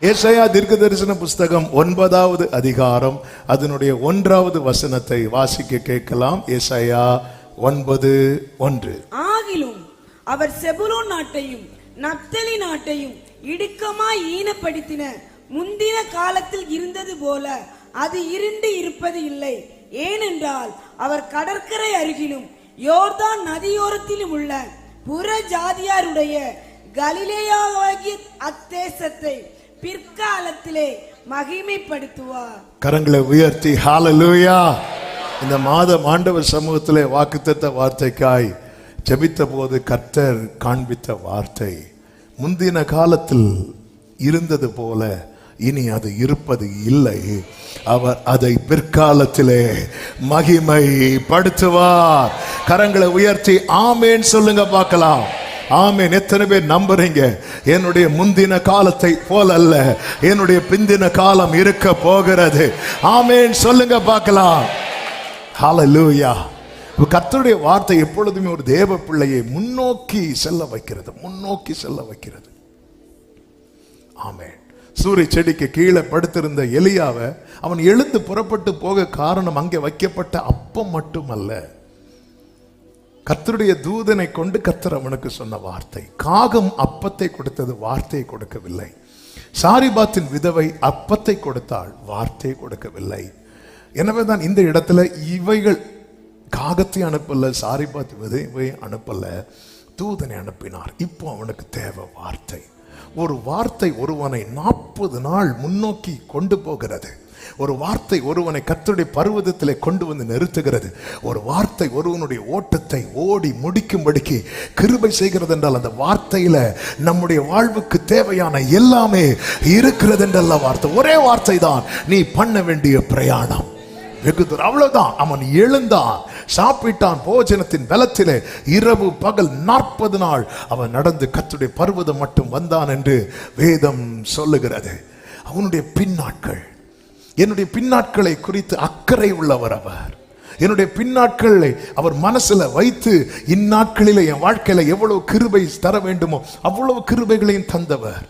ஏசாயா தீர்க்க தரிசன புஸ்தகம் 9வது அதிகாரம் அதனுடைய 1வது வசனத்தை வாசிக்க கேட்கலாம். ஏசாயா 9:1. ஆகிலும் அவர் செபுலோன் நாட்டையும் நப்தலி நாட்டையும் இடுக்கமாய் ஈனப்படுத்தின முந்தின காலத்தில் இருந்தது போல அது இருண்டு இருப்பது இல்லை. ஏனென்றால் அவர் கடற்கரை அருகிலும் யோர்தான் நதியோரத்திலும் உள்ள புற ஜாதியாருடைய கலிலேயாகிய அத்தேசத்தை பிற்காலத்திலே மகிமைப்படுத்துவார். கரங்களை உயர்த்தி ஹalleluya. இந்த மாதம் ஆண்டவர் சமூகத்திலே வாக்குத்தத்த வார்த்தைக்காய் ஜெபித்த போது கர்த்தர் காண்பித்த வார்த்தை, முந்தின காலத்தில் இருந்தது போல இனி அது இருப்பது இல்லை, அவர் அதை பிற்காலத்திலே மகிமைப்படுத்துவார். கரங்களை உயர்த்தி ஆமேன் சொல்லுங்க பார்க்கலாம். ஆமேன். எத்தனை பேர் நம்புறீங்க? என்னுடைய முந்தின காலத்தை போல அல்ல, என்னுடைய பிந்தின காலம் இருக்க போகிறது. ஆமேன் சொல்லுங்க பார்க்கலாம். ஹalleluya. கர்த்தருடைய வார்த்தை எப்பொழுதுமே ஒரு தேவ பிள்ளையை முன்னோக்கி செல்ல வைக்கிறது, முன்னோக்கி செல்ல வைக்கிறது. ஆமேன். சூரிய செடிக்கு கீழே படுத்திருந்த எலியாவை அவன் எழுந்து புறப்பட்டு போக காரணம் அங்கே வைக்கப்பட்ட அப்பம் மட்டுமல்ல, கர்த்தருடைய தூதனை கொண்டு கர்த்தர் அவனுக்கு சொன்ன வார்த்தை. காகம் அப்பத்தை கொடுத்தது, வார்த்தையை கொடுக்கவில்லை. சாரிபாத்தின் விதவை அப்பத்தை கொடுத்தாள், வார்த்தையை கொடுக்கவில்லை. எனவேதான் இந்த இடத்துல இவைகள் காகத்தை அனுப்பல, சாரிபாத் விதவை அனுப்பல, தூதனை அனுப்பினார். இப்போ அவனுக்கு தேவை வார்த்தை. ஒரு வார்த்தை ஒருவனை 40 நாள் முன்னோக்கி கொண்டு போகிறது. ஒரு வார்த்தை ஒருவனை கர்த்தருடைய பர்வதத்திலே கொண்டு வந்து நிறுத்துகிறது. ஒரு வார்த்தை ஒருவனுடைய ஓட்டத்தை ஓடி முடிக்கும்படிக்கு கிருபை செய்கிறது என்றால் அந்த வார்த்தையில நம்முடைய வாழ்வுக்கு தேவையான எல்லாமே இருக்கிறது என்றல்ல வார்த்தை. ஒரே வார்த்தை தான் நீ பண்ண வேண்டிய பிரயாணம். வெகு தூரம், அவ்வளவுதான். அவன் எழுந்தான், சாப்பிட்டான், போஜனத்தின் பலத்திலே இரவு பகல் 40 நாள் அவன் நடந்து கர்த்தருடைய பர்வதம் மட்டும் வந்தான் என்று வேதம் சொல்லுகிறது. அவனுடைய பின்னாட்கள், என்னுடைய பின்னாட்களை குறித்து அக்கறை உள்ளவர் அவர். என்னுடைய பின்னாட்களை அவர் மனசுல வைத்து இந்நாட்களிலே என் வாழ்க்கையில எவ்வளவு கிருபை தர வேண்டுமோ அவ்வளவு கிருபைகளையும் தந்தவர்.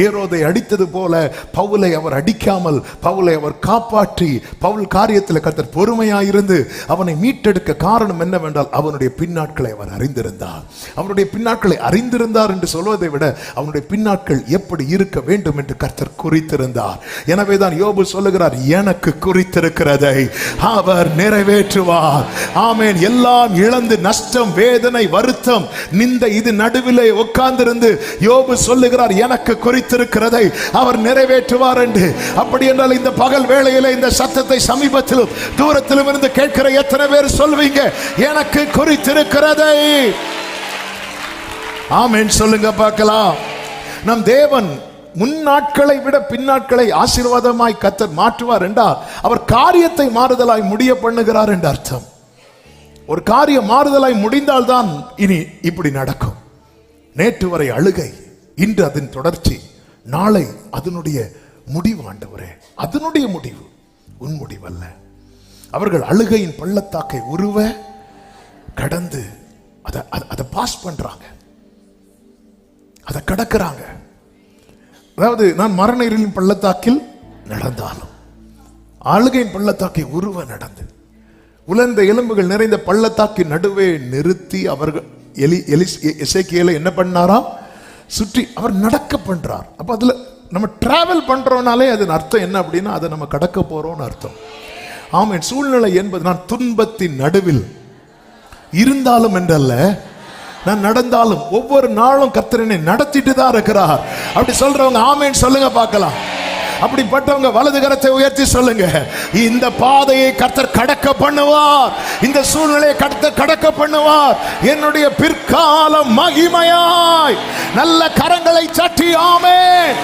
ஏரோதை அடித்தது போல பவுலை அவர் அடிக்காமல் பவுலை அவர் காப்பாற்றி, பவுல் காரியத்தில் கர்த்தர் பொறுமையாயிருந்து அவனை மீட்டெடுக்க காரணம் என்னவென்றால் அவனுடைய பின்னாட்களை அவர் அறிந்திருந்தார். அவனுடைய பின்னாட்களை அறிந்திருந்தார் என்று சொல்வதை விட அவனுடைய பின்னாட்கள் எப்படி இருக்க வேண்டும் என்று கர்த்தர் குறித்திருந்தார். எனவேதான் யோபு சொல்லுகிறார், எனக்கு குறித்திருக்கிறதை அவர் நிறைவேற்றுவார். ஆமேன். எல்லாம் இழந்து நஷ்டம், வேதனை, வருத்தம், நிந்த இது நடுவிலே உட்கார்ந்திருந்து யோபு சொல்லுகிறார், எனக்கு குறித்திருக்கிறதை அவர் நிறைவேற்றுவார் என்று. அப்படி என்றால் இந்த பகல் வேளையிலே இந்த சத்தத்தை சமீபத்திலும் தூரத்திலும் இருந்து கேட்கிற எத்தனை பேர் சொல்வீங்க, எனக்கு குறித்திருக்கிறதை? ஆமென் சொல்லுங்க பார்க்கலாம். நம் தேவன் முன்னாட்களை விட பின்னாட்களை ஆசீர்வாதமாய் கர்த்தர் மாற்றுவார் என்றால் அவர் காரியத்தை மாறுதலாய் முடிய பண்ணுகிறார் என்று அர்த்தம். ஒரு காரியம் மாறுதலாய் முடிந்தால்தான் இனி இப்படி நடக்கும். நேற்று வரை அழுகை, இன்று அதன் தொடர்ச்சி, நாளை அதனுடைய முடிவு. ஆண்டவரே, அதனுடைய முடிவு உன் முடிவல்ல. அவர்கள் அழுகையின் பள்ளத்தாக்கை உருவ கடந்து அதை பாஸ் பண்றாங்க, அதை கடக்கிறாங்க. அதாவது நான் மரண இருளின் பள்ளத்தாக்கில் நடந்தாலும் அழுகையின் பள்ளத்தாக்கை உருவ நடந்து உலர்ந்த எலும்புகள் நிறைந்த பள்ளத்தாக்கின் நடுவே நிறுத்தி அவர்கள் எசேக்கியேலை என்ன பண்ணாரா, சுற்றி அவர் நடக்க பண்றார். அப்ப அதுல நம்ம டிராவல் பண்றோம்னாலே அதன் அர்த்தம் என்ன அப்படின்னா அதை நம்ம கடக்க போறோம்னு அர்த்தம். ஆமென். சூழ்நிலை என்பது நான் துன்பத்தின் நடுவில் இருந்தாலும் என்றல்ல, நான் நடந்தாலும் ஒவ்வொரு நாளும் கர்த்தர் என்னை நடத்திட்டு தான் இருக்கிறார். அப்படி சொல்றவங்க ஆமென் சொல்லுங்க பார்க்கலாம். அப்படிப்பட்டவங்க வலது கரத்தை உயர்த்தி சொல்லுங்க, இந்த பாதையை கர்த்தர் கடக்க பண்ணுவார், இந்த சூழ்நிலையை கர்த்தர் கடக்க பண்ணுவார். என்னுடைய பிற்காலம் மகிமையாய் நல்ல கரங்களை சட்டி ஆமென்.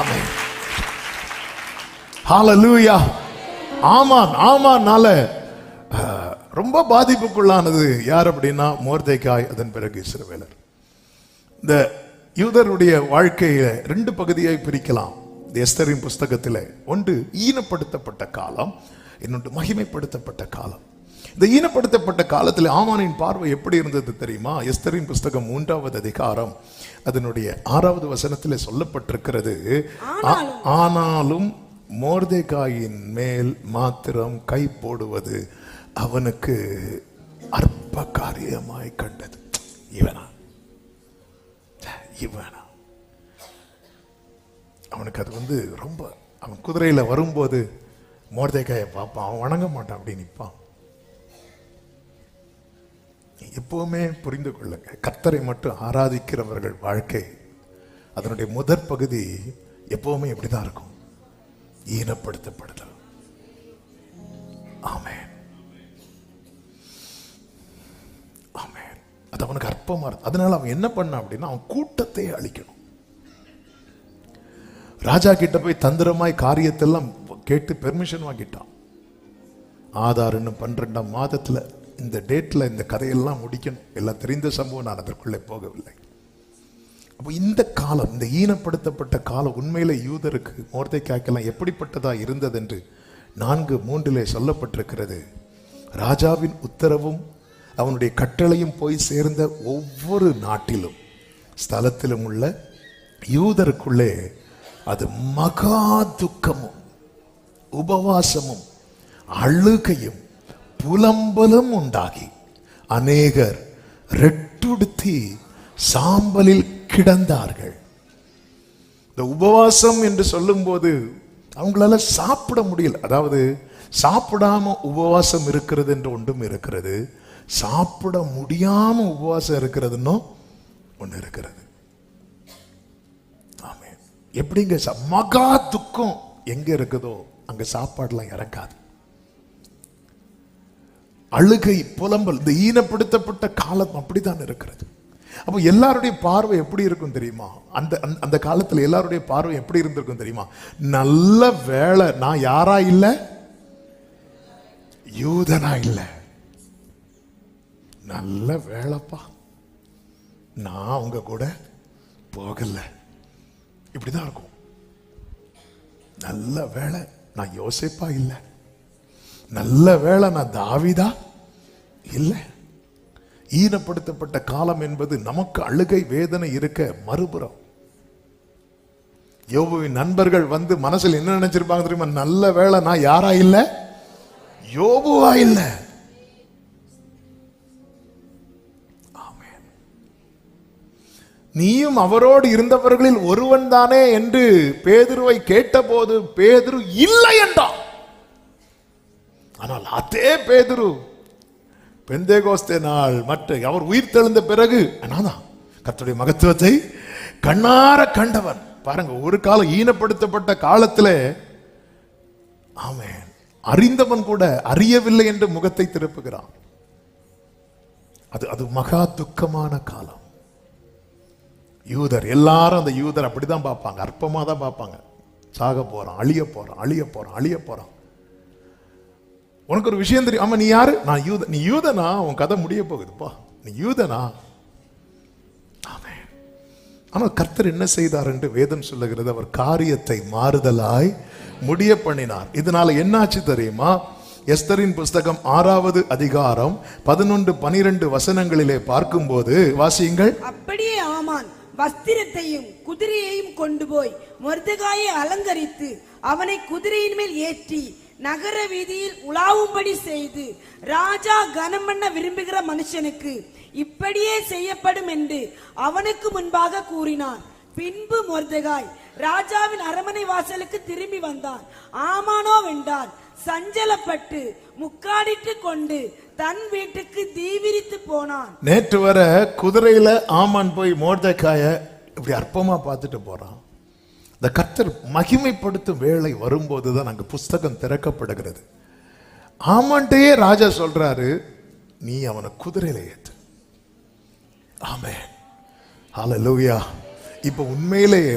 ஆமென். ஹalleluya. ஆமான். ஆமான்னால ரொம்ப பாதிப்புக்குள்ளானது யார் அப்படின்னா மோர்தேகாய், அதன் பிறகு இஸ்ரவேலர். இந்த யூதருடைய வாழ்க்கையில 2 பகுதியாய் பிரிக்கலாம். எஸ்தரின் புஸ்தகத்தில் ஒன்று ஈனப்படுத்தப்பட்ட காலம், இன்னொன்று மகிமைப்படுத்தப்பட்ட காலம். இந்த ஈனப்படுத்தப்பட்ட காலத்தில் ஆமானின் பார்வை எப்படி இருந்தது தெரியுமா? எஸ்தரின் புஸ்தகம் 3வது அதிகாரம் அதனுடைய 6வது வசனத்திலே சொல்லப்பட்டிருக்கிறது, ஆனாலும் மொர்தெகாயின் மேல் மாத்திரம் கை போடுவது அவனுக்கு அற்ப காரியமாய் கண்டது. இவனா அவனுக்கு அது ரொம்ப, அவன் குதிரையில வரும்போது மொர்தெகாயை பார்ப்பான், அவன் வணங்க மாட்டான், அப்படி நிற்பான். எப்பவுமே புரிந்து கொள்ளுங்க, கர்த்தரை மட்டும் ஆராதிக்கிறவர்கள் வாழ்க்கை அதனுடைய முதற் பகுதி எப்பவுமே எப்படிதான் இருக்கும், ஈனப்படுத்தப்படுதல். ஆமென், ஆமென். அது அவனுக்கு அற்பமா இருக்கு. அதனால அவன் என்ன பண்ணான் அப்படின்னா, அவன் கூட்டத்தை அழிக்கணும். ராஜா கிட்ட போய் தந்திரமாய் காரியத்தெல்லாம் கேட்டு பெர்மிஷன் வாங்கிட்டான். ஆதார் இன்னும் 12ஆம் மாதத்துல இந்த டேட்ல இந்த கதையெல்லாம் முடிக்கணும். எல்லாம் தெரிந்த சம்பவம், நான் அதற்குள்ளே போகவில்லை. அப்போ இந்த காலம், இந்த ஈனப்படுத்தப்பட்ட காலம் உண்மையிலே யூதருக்கு, மொர்தெகாய்க்கெல்லாம் எப்படிப்பட்டதா இருந்தது என்று 4:3 சொல்லப்பட்டிருக்கிறது. ராஜாவின் உத்தரவும் அவனுடைய கட்டளையும் போய் சேர்ந்த ஒவ்வொரு நாட்டிலும் ஸ்தலத்திலும் உள்ள யூதருக்குள்ளே அது மகா துக்கமும் உபவாசமும் அழுகையும் புலம்பலும் உண்டாகி அநேகர் ரெட்டுடுத்தி சாம்பலில் கிடந்தார்கள். இந்த உபவாசம் என்று சொல்லும் போது அவங்களால சாப்பிட முடியல. அதாவது சாப்பிடாம உபவாசம் இருக்கிறது என்று ஒன்றும் இருக்கிறது, சாப்பிட முடியாம உபவாசம் இருக்கிறதுன்னு ஒன்று இருக்கிறது. ஆமென். எப்படிங்க மகா துக்கம் எங்க இருக்குதோ அங்க சாப்பாடுலாம் இறக்காது. அழுகை, புலம்பல், இந்த ஈனப்படுத்தப்பட்ட காலம் அப்படித்தான் இருக்கிறது. அப்போ எல்லாருடைய பார்வை எப்படி இருக்கும் தெரியுமா? அந்த காலத்துல எல்லாருடைய பார்வை எப்படி இருந்திருக்கும் தெரியுமா? நல்ல வேளை நான் யாரா இல்ல, யூதனா இல்ல, நல்ல வேலைப்பா நான் உங்க கூட போகல. இப்படிதான் இருக்கும். நல்ல வேளை நான் யோசேப்பா இல்ல, நல்ல வேளை நான் தாவீதா இல்ல. ஈனப்படுத்தப்பட்ட காலம் என்பது நமக்கு அழுகை, வேதனை இருக்க மறுபுறம். யோபுவின் நண்பர்கள் மனசில் என்ன நினைச்சிருப்பாங்க தெரியுமா? நல்ல வேளை நான் யாரா இல்ல, யோபுவா இல்ல. ஆமென். நீயும் அவரோடு இருந்தவர்களில் ஒருவன் தானே என்று பேதுருவை கேட்டபோது பேதுரு இல்லை என்றான். ஆனால் அதே பேதுரு பெந்தேகோஸ்தே நாள் அவர் உயிர் தெழுந்த பிறகு கர்த்தருடைய மகத்துவத்தை கண்ணார கண்டவன். பாருங்க, ஒரு காலம் ஈனப்படுத்தப்பட்ட காலத்திலே ஆமென் அறிந்தவன் கூட அறியவில்லை என்று முகத்தை திருப்புகிறான். அது மகா துக்கமான காலம். யூதர் எல்லாரும் அந்த யூதர் அப்படிதான் பார்ப்பாங்க, அற்பமா தான் பார்ப்பாங்க. சாக போறான், அழிய போறான், அழிய போறான், அழிய போறான். உனக்கு ஒரு விஷயம் தெரியும், ஆமா நீ யாரு? நான் யூதன். நீ யூதனா? உன் கதை முடிய போகுதுப்பா. நீ யூதனா? ஆமென். ஆனால் கர்த்தர் என்ன செய்தார் என்று வேதம் சொல்லுகிறது, அவர் காரியத்தை மாறுதலாய் முடிய பண்ணினார். இதனால என்னாச்சு தெரியுமா? எஸ்தரின் புஸ்தகம் 6வது அதிகாரம் 11-12 வசனங்களிலே பார்க்கும்போது வாசியுங்கள். அப்படியே ஆமான் வஸ்திரத்தையும் குதிரையையும் கொண்டு போய் மொர்தெகாயை அலங்கரித்து அவனை குதிரையின் மேல் ஏற்றி நகர வீதியில் உலாவும்படி செய்து, ராஜா கனம் பண்ண விரும்புகிற மனுஷனுக்கு இப்படியே செய்யப்படும் என்று அவனுக்கு முன்பாக கூறினார். பின்பு மொர்தெகாய் ராஜாவின் அரமனை வாசலுக்கு திரும்பி வந்தான். ஆமானோ வென்றான், சஞ்சலப்பட்டு முக்காடிட்டு கொண்டு தன் வீட்டுக்கு தீவிரித்து போனான். நேற்று வர குதிரையில ஆமான் போய் மொர்தெகாய இப்படி அற்பமா பார்த்துட்டு போறான். இந்த கர்த்தர் மகிமைப்படுத்தும் வேளை வரும்போதுதான் அங்க புஸ்தகம் திறக்கப்படுகிறது. ஆமான்டையே ராஜா சொல்றாரு, நீ அவனை குதிரையில ஏத்து. ஆமென், ஹல்லேலூயா. இப்ப உண்மையிலேயே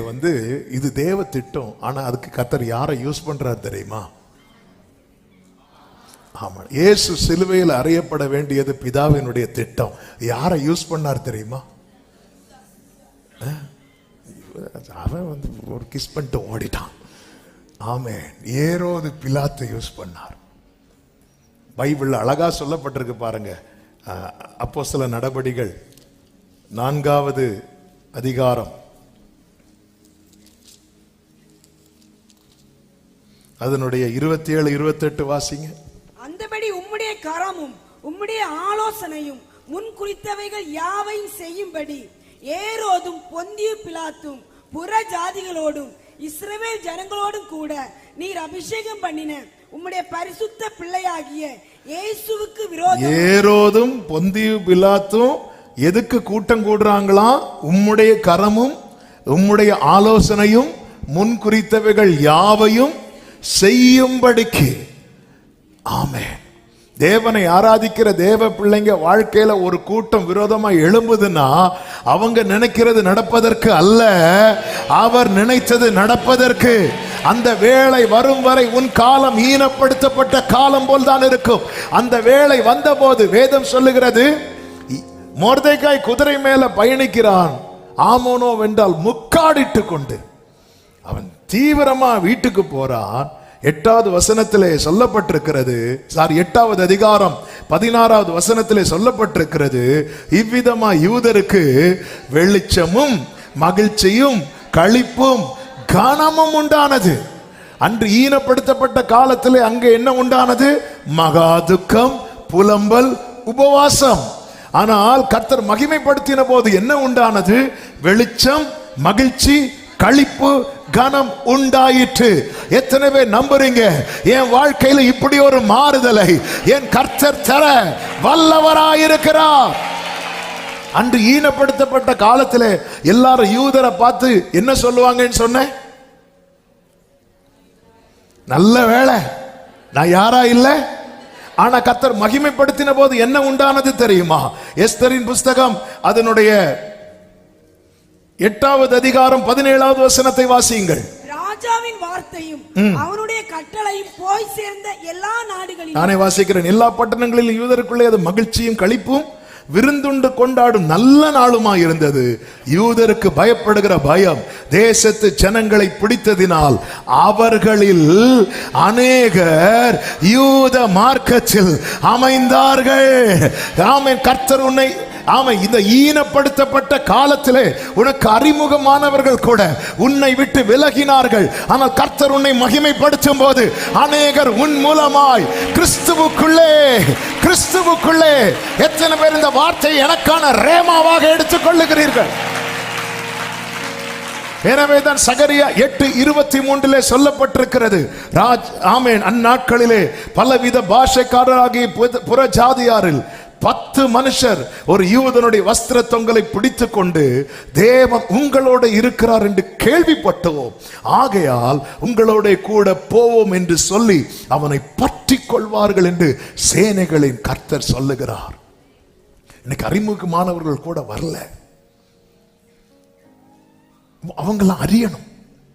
இது தேவ திட்டம். ஆனா அதுக்கு கர்த்தர் யாரை யூஸ் பண்றாரு தெரியுமா? ஆமா, இயேசு சிலுவையில் அறையப்பட வேண்டியது பிதாவினுடைய திட்டம். யாரை யூஸ் பண்ணார் தெரியுமா? அவன் ஒரு கிஸ் பண்ணிட்டு ஓடிட்டான். ஆமென். ஏரோது பிலாத்தை யூஸ் பண்ணார். பைபிள் அழகா சொல்லப்பட்டிருக்கு பாருங்க. அப்போஸ்தல நடபடிகள் 4வது அதிகாரம் அதனுடைய 27, 28 வாசிங்க. அந்தபடி உம்முடைய கரமும் உம்முடைய ஆலோசனையும் முன் குறித்தவைகள் யாவையும் செய்யும்படி ஏரோதும் பொந்தியு பிலாத்தும் புற ஜாதிகளோடும் இஸ்ரவேல் ஜனங்களோடும் கூட நீர் அபிஷேகம் பண்ணின உம்முடைய பரிசுத்த பிள்ளையாகிய இயேசுவுக்கு விரோதம். ஏரோதும் பொந்தியு பிலாத்தும் எதுக்கு கூட்டம் கூடுறாங்களாம்? உம்முடைய கரமும் உம்முடைய ஆலோசனையும் முன் குறித்தவைகள் யாவையும் செய்யும்படிக்கு. ஆமென். தேவனை ஆராதிக்கிற தேவ பிள்ளைங்க வாழ்க்கையில ஒரு கூட்டம் விரோதமா எழும்புதுன்னா அவங்க நினைக்கிறது நடப்பதற்கு அல்ல, அவர் நினைத்தது நடப்பதற்கு. அந்த வேளை வரும் வரை உன் காலம் ஈனப்படுத்தப்பட்ட காலம் போல் தான் இருக்கும். அந்த வேளை வந்தபோது வேதம் சொல்லுகிறது, மொர்தெகாய் குதிரை மேல பயணிக்கிறான், ஆமோனோ வென்றால் முக்காடிட்டு கொண்டு அவன் தீவிரமா வீட்டுக்கு போறான். 8வது வசனத்திலே சொல்லப்பட்டிருக்கிறது, 8வது அதிகாரம் 16வது வசனத்திலே சொல்லப்பட்டிருக்கிறது, இவ்விதமா யூதருக்கு வெளிச்சமும் மகிழ்ச்சியும் களிப்பும் கனமும் உண்டானது. அன்று ஈனப்படுத்தப்பட்ட காலத்திலே அங்கே என்ன உண்டானது? மகா துக்கம், புலம்பல், உபவாசம். ஆனால் கர்த்தர் மகிமைப்படுத்தின போது என்ன உண்டானது? வெளிச்சம், மகிழ்ச்சி, களிப்பு, கனம் உண்டாயிற்று. எத்தனை பேர் நம்புறீங்க என் வாழ்க்கையில இப்படி ஒரு மாறுதலை என் கர்த்தர் தர வல்லவராயிருக்கிறார்? அன்று ஈனப்படுத்தப்பட்ட காலத்திலே எல்லாரும் யூதரை பார்த்து என்ன சொல்லுவாங்கன்னு சொன்ன? நல்ல வேளை நான் யாரா இல்ல. ஆனா கர்த்தர் மகிமைப்படுத்தின போது என்ன உண்டானது தெரியுமா? எஸ்தரின் புஸ்தகம் அதனுடைய 8வது அதிகாரம் 17வது வசனத்தை வாசியுங்கள். ராஜாவின் வார்த்தையும் அவனுடைய கட்டளையும் போய் சேர்ந்த எல்லா நாடுகளிலும். நானே வாசிக்கிறேன். எல்லா பட்டணங்களிலும் யூதருக்குள்ளே அது மகிழ்ச்சியும் களிப்பும் விருந்துண்டு கொண்டாடும் நல்ல நாளுமா இருந்தது. யூதருக்கு பயப்படுகிற பயம் தேசத்து ஜனங்களை பிடித்ததினால் அவர்களில் அநேகர் யூத மார்க்கத்தில் அமைந்தார்கள். ஆமென். கர்த்தர் உன்னை இந்த ஈனப்படுத்தப்பட்ட காலத்திலே உனக்கு அறிமுகமானவர்கள் கூட உன்னை விட்டு விலகினார்கள். ஆனால் கர்த்தர் உன்னை மகிமைப்படுத்தும் போது அநேகர் உன் மூலமாய் கிறிஸ்துவுக்குள்ளே. எத்தனை பேர் இந்த வார்த்தையை எனக்கான ரேமாவாக எடுத்துக் கொள்ளுகிறீர்கள்? எனவேதான் சகரியா 8:23 சொல்லப்பட்டிருக்கிறது, ஆமென், அந்நாட்களிலே பலவித பாஷைக்காரராகிய புற ஜாதியாரில் 10 மனுஷர் ஒரு யூதனுடைய வஸ்திர தொங்கலை பிடித்துக் கொண்டு தேவன் உங்களோட இருக்கிறார் என்று கேள்விப்பட்டோம், ஆகையால் உங்களோட கூட போவோம் என்று சொல்லி அவனை பற்றி கொள்வார்கள் என்று சேனைகளின் கர்த்தர் சொல்லுகிறார். இன்னைக்கு அறிமுகமானவர்கள் கூட வரல. அவங்கெல்லாம் அறியணும்,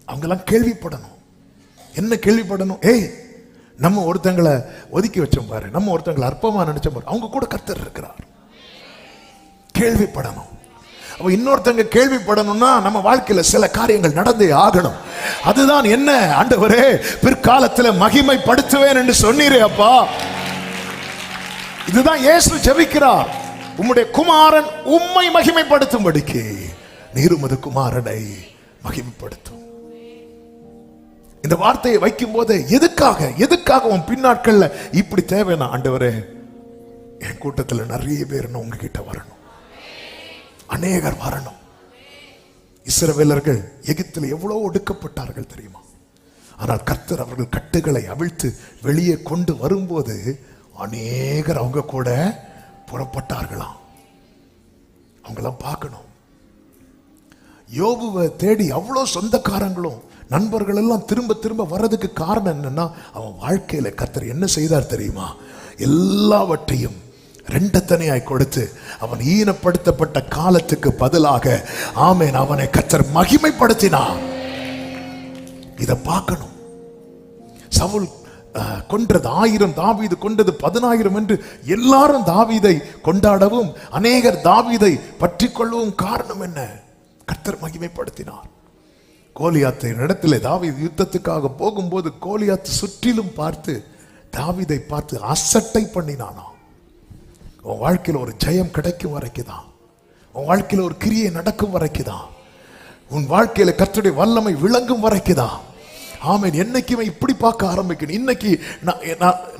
அவங்கெல்லாம் கேள்விப்படணும். என்ன கேள்விப்படணும்? நம்ம ஒருத்தங்களை ஒதுக்கி வச்சோம் பாரு, நம்ம ஒருத்தங்களை அற்பமா நினைச்சோம் பாரு, அவங்க கூட கர்த்தர் இருக்கிறார். கேள்விப்படணும். அப்ப இன்னொருத்தங்க கேள்விப்படணும்னா நம்ம வாழ்க்கையில சில காரியங்கள் நடந்தே ஆகணும். அதுதான் என்ன? ஆண்டவரே, பிற்காலத்தில் மகிமைப்படுத்துவேன் என்று சொன்னீரே அப்பா. இதுதான் இயேசு ஜெபிக்கிறார். உம்முடைய குமாரன் உம்மை மகிமைப்படுத்தும்படிக்கு நீர் உமது குமாரனை மகிமைப்படுத்தும். இந்த வார்த்தையை வைக்கும் போது எதுக்காக உன் பின்னாட்கள்ல இப்படி தேவைன்னா, ஆண்டவரே, என் கூட்டத்துல நிறைய பேர் உங்ககிட்ட வரணும், அநேகர் வரணும். இஸ்ரவேலர்கள் எகிப்தில் எவ்வளவு ஒடுக்கப்பட்டார்கள் தெரியுமா? ஆனால் கர்த்தர் அவர்கள் கட்டுகளை அவிழ்த்து வெளியே கொண்டு வரும்போது அநேகர் அவங்க கூட புறப்பட்டார்களாம். அவங்களாம் பார்க்கணும். யோபுவை தேடி அவ்வளவு சொந்தக்காரங்களும் நண்பர்கள் எல்லாம் திரும்ப வர்றதுக்கு காரணம் என்னன்னா, அவன் வாழ்க்கையில கர்த்தர் என்ன செய்தார் தெரியுமா? எல்லாவற்றையும் ரெண்டத்தனையாய் கொடுத்து அவன் ஈனப்படுத்தப்பட்ட காலத்துக்கு பதிலாக, ஆமென், அவனை கர்த்தர் மகிமைப்படுத்தினார். இத பார்க்கணும். சவுல் கொன்றது 1000, தாவீது கொண்டது 10000 என்று எல்லாரும் தாவீதை கொண்டாடவும் அநேகர் தாவீதை பற்றி கொள்ளவும் காரணம் என்ன? கர்த்தர் மகிமைப்படுத்தினார். கோலியாத்தை இடத்திலே தாவீது யுத்தத்துக்காக போகும்போது கோலியாத் சுற்றிலும் பார்த்து தாவீதை பார்த்து அசட்டை பண்ணினானா. உன் வாழ்க்கையில் ஒரு ஜெயம் கிடைக்கும் வரைக்குதான், உன் வாழ்க்கையில் ஒரு கிரியை நடக்கும் வரைக்குதான், உன் வாழ்க்கையில கர்த்தருடைய வல்லமை விளங்கும் வரைக்குதான். ஆமென். என்னைக்குமே இப்படி பார்க்க ஆரம்பிக்கணும். இன்னைக்கு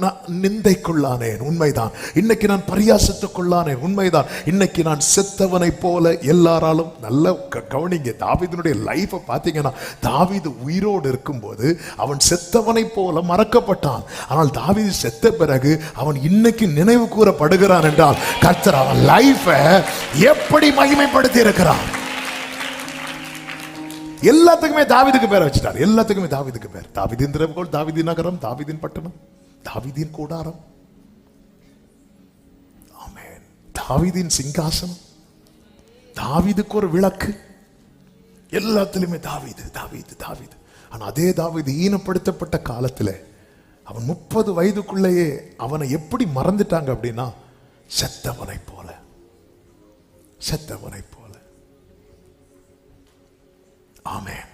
நான் நிந்தைக்குள்ளானேன், உண்மைதான். இன்னைக்கு நான் பரியாசத்துக்குள்ளானேன், உண்மைதான். இன்னைக்கு நான் செத்தவனை போல எல்லாராலும். நல்ல கவனிங்க, தாவீதுனுடைய லைஃபை பார்த்தீங்கன்னா, தாவீது உயிரோடு இருக்கும்போது அவன் செத்தவனை போல மறக்கப்பட்டான். ஆனால் தாவீது செத்த பிறகு அவன் இன்னைக்கு நினைவு கூறப்படுகிறான் என்றால் கர்த்தர் அவன் லைஃபை எப்படி மகிமைப்படுத்தி இருக்கிறான். எல்லாத்துக்குமே தாவீதுக்கு பேர் வச்சிட்டார். எல்லாத்துக்குமே தாவீதுக்கு பேர். தாவீதின் திறவுகோல், தாவீதின் நகரம், தாவீதின் பட்டணம், தாவீதின் கூடாரம். ஆமென். தாவீதின் சிங்காசனம், தாவீதுக்கு ஒரு விளக்கு. எல்லாத்திலுமே தாவீது தாவீது தாவீது. ஆனா அதே தாவீது ஈனப்படுத்தப்பட்ட காலத்துல அவன் 30 வயதுக்குள்ளேயே அவனை எப்படி மறந்துட்டாங்க அப்படின்னா, செத்தவனை போல, செத்தவனை போல. ஆமென்.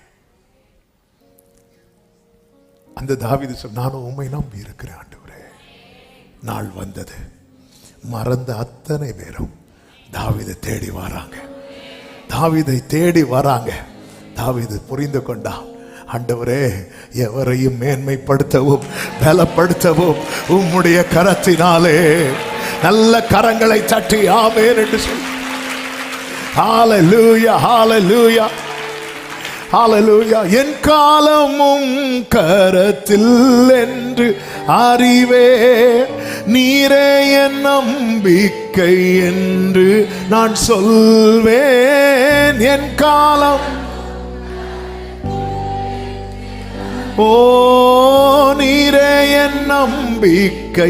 அந்த தாவீது சொன்ன, நானும் உம்மை நம்பி இருக்கிறேன் ஆண்டவரே. நாள் வந்தது, மறந்த அத்தனை பேரும் தாவீதை தேடி வராங்க, தாவீதை தேடி வராங்க. தாவீது புரிந்து கொண்டான், ஆண்டவரே, எவரையும் மேன்மைப்படுத்தவும் பலப்படுத்தவும் உம்முடைய கரத்தினாலே. நல்ல கரங்களை தட்டி ஆமென் என்று சொல். ஹalleluya, ஹalleluya, ஹalleluya. என் காலமும் கரத்தில் என்று அறிவே, நீரே என் நம்பிக்கை என்று நான் சொல்வேன். என் காலம், ஓ நீரே என் நம்பிக்கை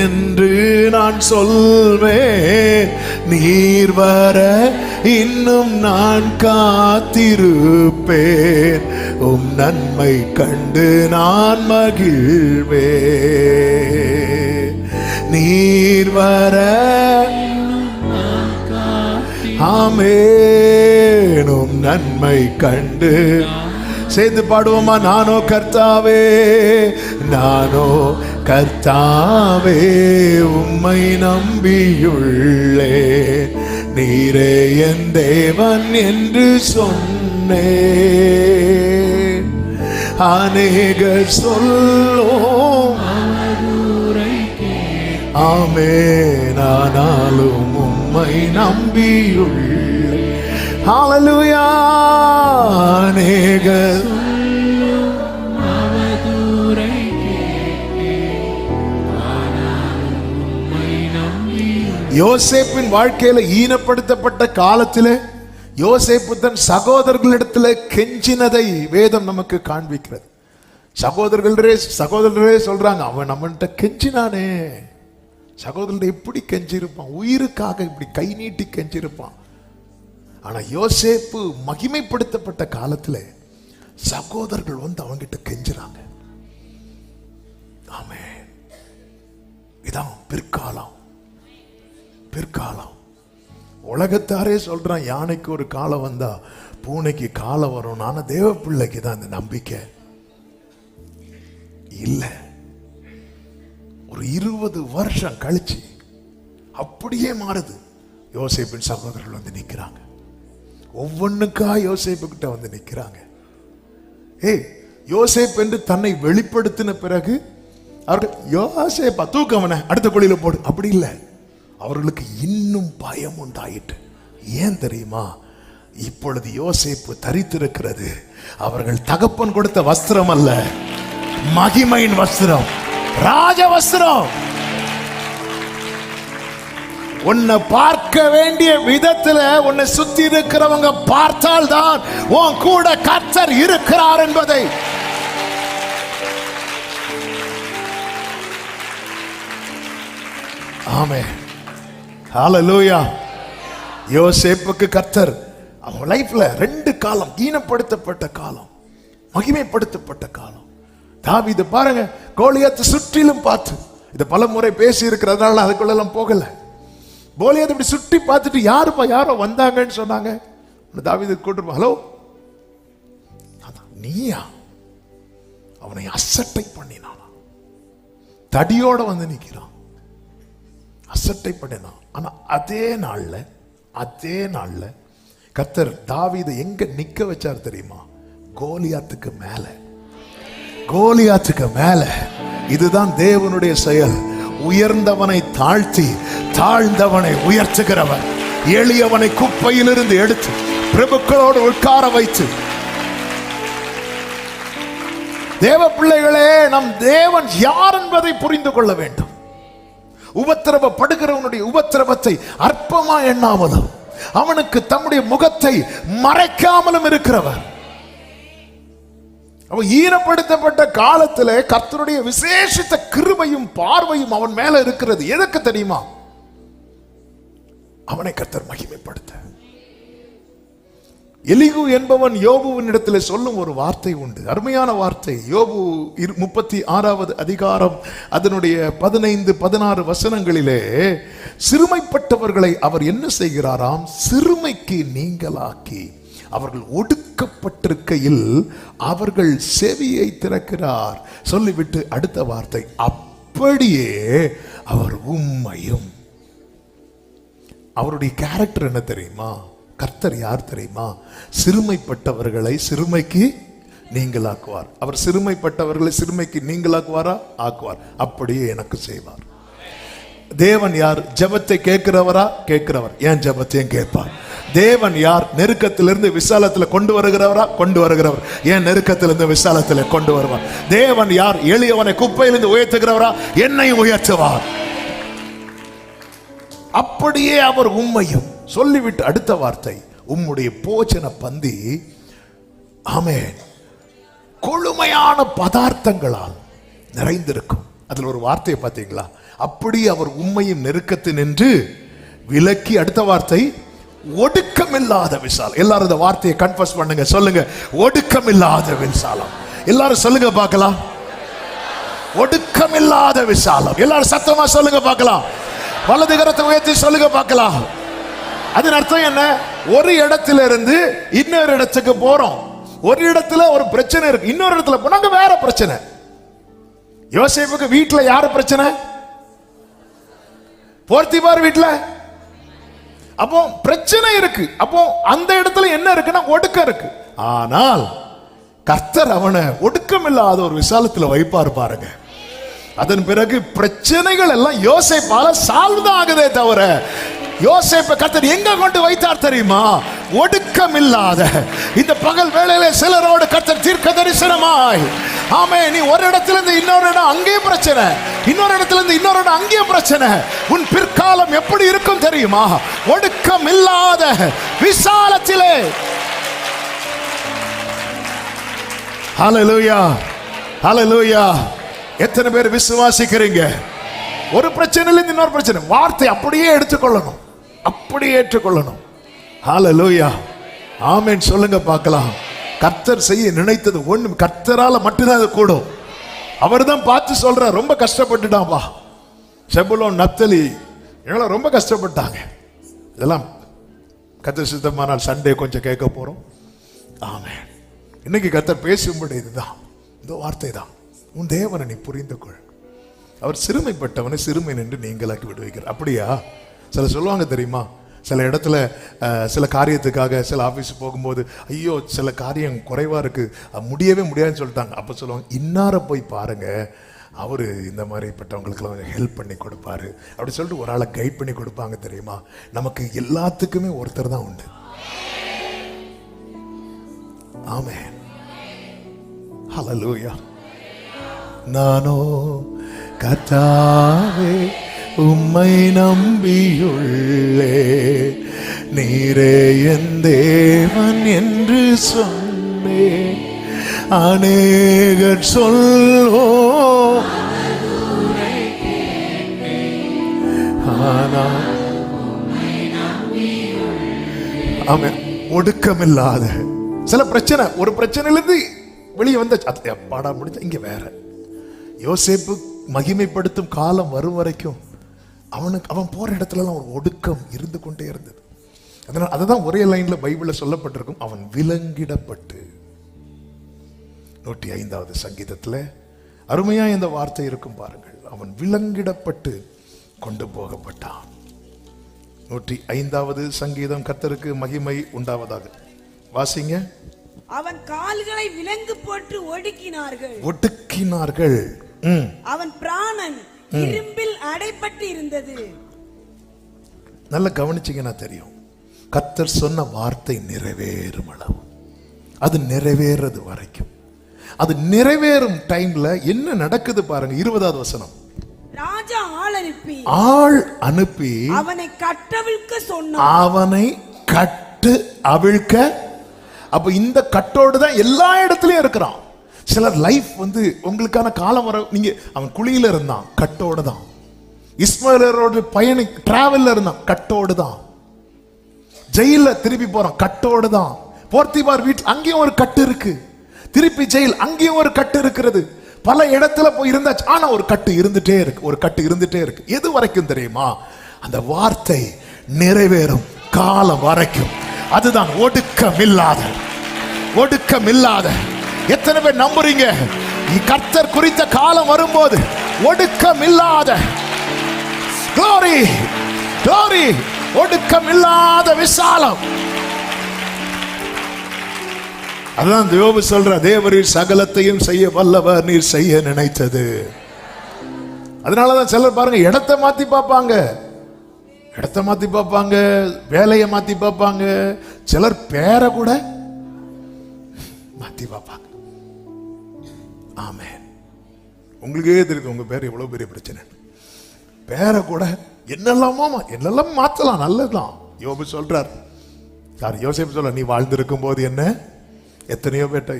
என்று நான் சொல்வேன். நீர் வர இன்னும் நான் காத்திருப்பேன், உம் நன்மை கண்டு நான் மகிழ்வேன். நீர் வர, ஆமென், உம் நன்மை கண்டு. சேர்ந்து பாடுவோமா? நானோ கர்த்தாவே, நானோ கர்த்தாவே, உம்மை நம்பியுள்ளே, நீரே என் தேவன் என்று சொன்னேன். அநேகர் சொல்லும் ஆமென், ஆனாலும் உம்மை நம்பியுள்ளே. ஹalleluya. அநேகர் யோசேப்பின் வாழ்க்கையில ஈனப்படுத்தப்பட்ட காலத்திலே யோசேப்பு தன் சகோதரர்களிடத்தில் கெஞ்சினதை வேதம் நமக்கு காண்பிக்கிறது. சகோதரர்களே சொல்றாங்க, அவன் நம்மன்ட்ட கெஞ்சினானே. சகோதரர்கள் எப்படி கெஞ்சிருப்பான், உயிருக்காக இப்படி கை நீட்டி கெஞ்சிருப்பான். ஆனா யோசேப்பு மகிமைப்படுத்தப்பட்ட காலத்துல சகோதரர்கள் வந்து அவங்கிட்ட கெஞ்சுறாங்க. ஆமென். இதான் பிற்காலம். பிற்காலம் உலகத்தாரே சொல்றான், யானைக்கு ஒரு காலம் வந்தா பூனைக்கு காலம் வரும். ஆனா தேவ பிள்ளைக்கு தான் அந்த நம்பிக்கை இல்ல. ஒரு 20 வருஷம் கழிச்சு அப்படியே மாறுது. யோசேப்பின் சகோதரர்கள் வந்து நிக்கிறாங்க, ஒவ்வொன்னுக்கா யோசேப்பு கிட்ட வந்து நிக்கிறாங்க. யோசேப் என்று தன்னை வெளிப்படுத்தின பிறகு அவர்கள் யோசேப்பா தூக்கவன அடுத்த குழியில போடு, அப்படி இல்லை. அவர்களுக்கு இன்னும் பயம் உண்டாயிட்டு. ஏன் தெரியுமா? இப்பொழுது யோசேப்பு தரித்திருக்கிறது அவர்கள் தகப்பன் கொடுத்த வஸ்திரம் அல்ல, மகிமையின் வஸ்திரம், ராஜ வஸ்திரம். உன்னை பார்க்க வேண்டிய விதத்துல உன்னை சுத்தி இருக்கிறவங்க பார்த்தால் தான் உன் கூட கர்த்தர் இருக்கிறார் என்பதை. ஆமென். ஹalleluya. யோசேப்புக்கு கர்த்தர் அவன் லைஃப்ல 2 காலம், ஈனப்படுத்தப்பட்ட காலம், மகிமைப்படுத்தப்பட்ட காலம். தாவீது பாருங்க, கோலியாத்தை சுற்றிலும் பார்த்து, இதை பல முறை பேசி இருக்கிறதுனால அதுக்குள்ள போகல. கோலியாத்தை இப்படி சுற்றி பார்த்துட்டு யாருப்பா யாரோ வந்தாங்கன்னு சொன்னாங்க. தாவீது கூட்டு, ஹலோ நீயா? அவனை அசட்டை பண்ணினானா, தடியோட வந்து நிக்கிறான், அசட்டை பண்ணினான். ஆனா அதே நாள்ல கர்த்தர் தாவீதை எங்க நிக்க வச்சார் தெரியுமா? கோலியாத்துக்கு மேல. இதுதான் தேவனுடைய செயல். உயர்ந்தவனை தாழ்த்தி தாழ்ந்தவனை உயர்த்துகிறவர், எளியவனை குப்பையிலிருந்து எடுத்து பிரபுக்களோடு உட்கார வைத்து. தேவ பிள்ளைகளே, நம் தேவன் யார் என்பதை புரிந்து கொள்ள வேண்டும். உபத்திரவப்படுகிறவனுடைய உபத்திரவத்தை அற்பமா எண்ணாமலும் அவனுக்கு தம்முடைய முகத்தை மறைக்காமலும் இருக்கிறவர். அவன் ஈனப்படுத்தப்பட்ட காலத்திலே கர்த்தருடைய விசேஷித்த கிருபையும் பார்வையும் அவன் மேல இருக்கிறது. எதற்கு தெரியுமா? அவனை கர்த்தர் மகிமைப்படுத்த. எலிகு என்பவன் யோபுவின் இடத்துல சொல்லும் ஒரு வார்த்தை உண்டு, அருமையான வார்த்தை. யோபு 36வது அதிகாரம் அதனுடைய 15-16 வசனங்களிலே சிறுமைப்பட்டவர்களை அவர் என்ன செய்கிறாராம்? சிறுமைக்கு நீங்களாக்கி அவர்கள் ஒடுக்கப்பட்டிருக்கையில் அவர்கள் செவியை திறக்கிறார். சொல்லிவிட்டு அடுத்த வார்த்தை, அப்படியே அவர் உம்மையும். அவருடைய கேரக்டர் என்ன தெரியுமா? கர்த்தர் யார் தெரியுமா? சிறுமைப்பட்டவர்களை சிறுமைக்கு நீங்களாக்குவார். அவர் சிறுமைப்பட்டவர்களை சிறுமைக்கு நீங்களாக்குவாரா? ஆக்குவார். அப்படியே எனக்கு செய்வார். தேவன் யார்? ஜெபத்தை கேட்கிறவரா? கேட்கிறவர். ஏன் ஜெபத்தையும் கேட்பார். தேவன் யார்? நெருக்கத்திலிருந்து விசாலத்தில் கொண்டு வருகிறவரா? கொண்டு வருகிறவர். ஏன் நெருக்கத்திலிருந்து விசாலத்தில் கொண்டு வருவார். தேவன் யார்? எளியவனை குப்பையிலிருந்து உயர்த்துகிறவரா? என்னை உயர்த்துவார். அப்படியே அவர் உம்மையும். சொல்லிவிட்டு அடுத்த வார்த்தை, உம்முடைய போஜன பந்தி ஆமென் கொழுமையான பதார்த்தங்களால் நிறைந்திருக்கும். அதுல ஒரு வார்த்தையை பார்த்தீங்களா? அப்படி அவர் உம்மையும் நெருக்கத்து நின்று விலக்கி. அடுத்த வார்த்தை, ஒடுக்கமில்லாத விசாலம். எல்லாரும் இந்த வார்த்தையை கன்ஃபஸ் பண்ணுங்க, சொல்லுங்க, ஒடுக்கமில்லாத விசாலம். எல்லாரும் சொல்லுங்க பார்க்கலாம், ஒடுக்கமில்லாத விசாலம். எல்லாரும் சத்தமா சொல்லுங்க பார்க்கலாம். வலது கரத்தை உயர்த்தி சொல்லுங்க பார்க்கலாம். அதன் அர்த்தம் என்ன? ஒரு இடத்துல இருந்து இன்னொரு இடத்துக்கு போறோம். ஒரு இடத்துல ஒரு பிரச்சனை இருக்கு, இன்னொரு இடத்துல போனாங்க வேற பிரச்சனை. யோசேப்புக்கு வீட்டுல யாரு பிரச்சனை? போர்த்திபார் வீட்டுல. அப்போ பிரச்சனை இருக்கு. அப்போ அந்த இடத்துல என்ன இருக்குன்னா ஒடுக்கம் இருக்கு. ஆனால் கர்த்தர் அவனை ஒடுக்கம் இல்லாத ஒரு விசாலத்துல வைப்பார் பாருங்க. அதன் பிறகு பிரச்சனைகள் எல்லாம் யோசேப்பால சால்வ் தான் ஆகுதே தவிர, யோசேப்பை கர்த்தர் எங்க கொண்டு வைத்தார் தெரியுமா? ஒடுக்கம் இல்லாத. இந்த பகல் வேளையில சிலரோடு கர்த்தர் தீர்க்க தரிசனமாய், ஆமே, நீ ஒரு இடத்துல இருந்து இன்னொரு இடம் அங்கேயும் பிரச்சனை, இன்னொரு இடத்துல இருந்து இன்னொரு இடம் அங்கேயும் பிரச்சனை. உன் பிற்காலம் எப்படி இருக்கும் தெரியுமா? ஒடுக்கம் இல்லாத விசாலத்திலே. ஹல்லேலூயா, ஹல்லேலூயா. எத்தனை பேர் விசுவாசிக்கிறீங்க? ஒரு பிரச்சனையில இருந்து இன்னொரு பிரச்சனை, வார்த்தை அப்படியே எடுத்துக்கொள்ளணும், அப்படியே ஏற்றுக்கொள்ளணும். ஹல்லேலூயா, ஆமென். சொல்லுங்க பார்க்கலாம். கர்த்தர் செய்ய நினைத்தது ஒண்ணு கர்த்தரால மட்டும்தான் அது கூடும். அவர் தான் பார்த்து சொல்ற. ரொம்ப கஷ்டப்பட்டுட்டான்பா செபுலோன், நப்தலி, இவங்களாம் ரொம்ப கஷ்டப்பட்டாங்க. இதெல்லாம் கர்த்தர் சித்தமானால் சண்டே கொஞ்சம் கேட்க போறோம். ஆமென். இன்னைக்கு கர்த்தர் பேசும்படி இதுதான், இந்த வார்த்தை தான். உன் தேவனை நீ புரிந்து கொள். அவர் சிறுமைப்பட்டவனை சிறுமை நின்று நீங்களாக்கி விடுவிக்கிறார். அப்படியா? சில சொல்லுவாங்க தெரியுமா, சில இடத்துல சில காரியத்துக்காக சில ஆஃபீஸ் போகும்போது, ஐயோ சில காரியம் குறைவா இருக்கு, முடியவே முடியாதுன்னு சொல்லிட்டாங்க. அப்போ சொல்லுவாங்க, இன்னார போய் பாருங்க, அவரு இந்த மாதிரிப்பட்டவங்களுக்குலாம் ஹெல்ப் பண்ணி கொடுப்பாரு அப்படி சொல்லிட்டு ஒரு ஆளை கைட் பண்ணி கொடுப்பாங்க. தெரியுமா, நமக்கு எல்லாத்துக்குமே ஒருத்தர் தான் உண்டு. ஆமென், ஹல்லேலூயா. நானோ கர்த்தாவே உம்மை நம்பியுள்ளே, நீரே என் தேவன் என்று சொன்னே. அநேகர் சொல்வோ ஆமென். ஒடுக்கமில்லாத சில பிரச்சனை, ஒரு பிரச்சனையிலிருந்து வெளியே வந்த பாடா முடிஞ்ச இங்க வேற. யோசேப்பு மகிமைப்படுத்தும் காலம் வரும் வரைக்கும் அவன் போற இடத்துல ஒரு ஒடுக்கம் இருந்து கொண்டே இருந்தது. அதனால அதுதான் ஒரே லைன்ல பைபிள்ல சொல்லப்பட்டிருக்கும், அவன் விலங்கிடப்பட்டு. 105வது சங்கீதத்துல அருமையா இந்த வார்த்தை இருக்கும் பாருங்கள். அவன் விலங்கிடப்பட்டு கொண்டு போகப்பட்டான். 105வது சங்கீதம். கர்த்தருக்கு மகிமை உண்டாவதாக. வாசிங்க. அவன் கால்களை விலங்கு போட்டு ஒடுக்கினார்கள். அவன் பிராணன் இரும்பில் அடைப்பட்டு இருந்தது. நல்ல கவனிச்சீங்கன்னா தெரியும், கர்த்தர் சொன்ன வார்த்தை நிறைவேறும் அளவு, அது நிறைவேறது வரைக்கும், அது நிறைவேறும் டைம்ல என்ன நடக்குது பாருங்க. 20வது வசனம். ராஜா ஆள் அனுப்பி அவனை கட்டவிழ்க்க சொன்னான். அவனை கட்டு அவிழ்க்க. அப்ப இந்த கட்டோடு தான் எல்லா இடத்துலயும் இருக்கிறான். சிலர் லைஃப் உங்களுக்கான காலம் வர, நீங்க அவன் குழியில இருந்தான், கட்டோடு தான். இஸ்மாயிலரோட பயணி டிராவல்ல இருந்தான், கட்டோடு தான். ஜெயில திருப்பி போறான், கட்டோடு தான். போர்த்திபார் வீட்டு அங்கேயும் ஒரு கட்டு இருக்கு, திருப்பி ஜெயில் அங்கேயும் ஒரு கட்டு இருக்கிறது. பல இடத்துல போய் இருந்தாச்சு, ஆனா ஒரு கட்டு இருந்துட்டே இருக்கு, ஒரு கட்டு இருந்துட்டே இருக்கு. எது வரைக்கும் தெரியுமா? அந்த வார்த்தை நிறைவேறும் காலம் வரைக்கும். அதுதான் ஒடுக்கமில்லாத. ஒடுக்கமில்லாத. எத்தனை பேர் நம்புறீங்க? கர்த்தர் குறித்த காலம் வரும்போது ஒடுக்கமில்லாத, glory, glory, ஒடுக்கமில்லாத விசாலம். அதான் யோபு சொல்ற, தேவரீர் சகலத்தையும் செய்ய வல்லவர், நீர் செய்ய நினைத்தது. அதனாலதான் சிலர் பாருங்க இடத்தை மாத்தி பார்ப்பாங்க, இடத்தை மாத்தி பார்ப்பாங்க, வேலையை மாத்தி பார்ப்பாங்க, சிலர் பேரை கூட மாத்தி பார்ப்பாங்க. ஆமென். உங்களுக்கே தெரியுது உங்க பேர் எவ்வளவு பெரிய பிரச்சனை. பேரை கூட என்னெல்லாம் மாத்தலாம், நல்லதுதான். யோபு சொல்றார், சார் யோசேப்பு சொல்ற, நீ வாழ்ந்திருக்கும் போது என்ன, எத்தனையோ பேட்ட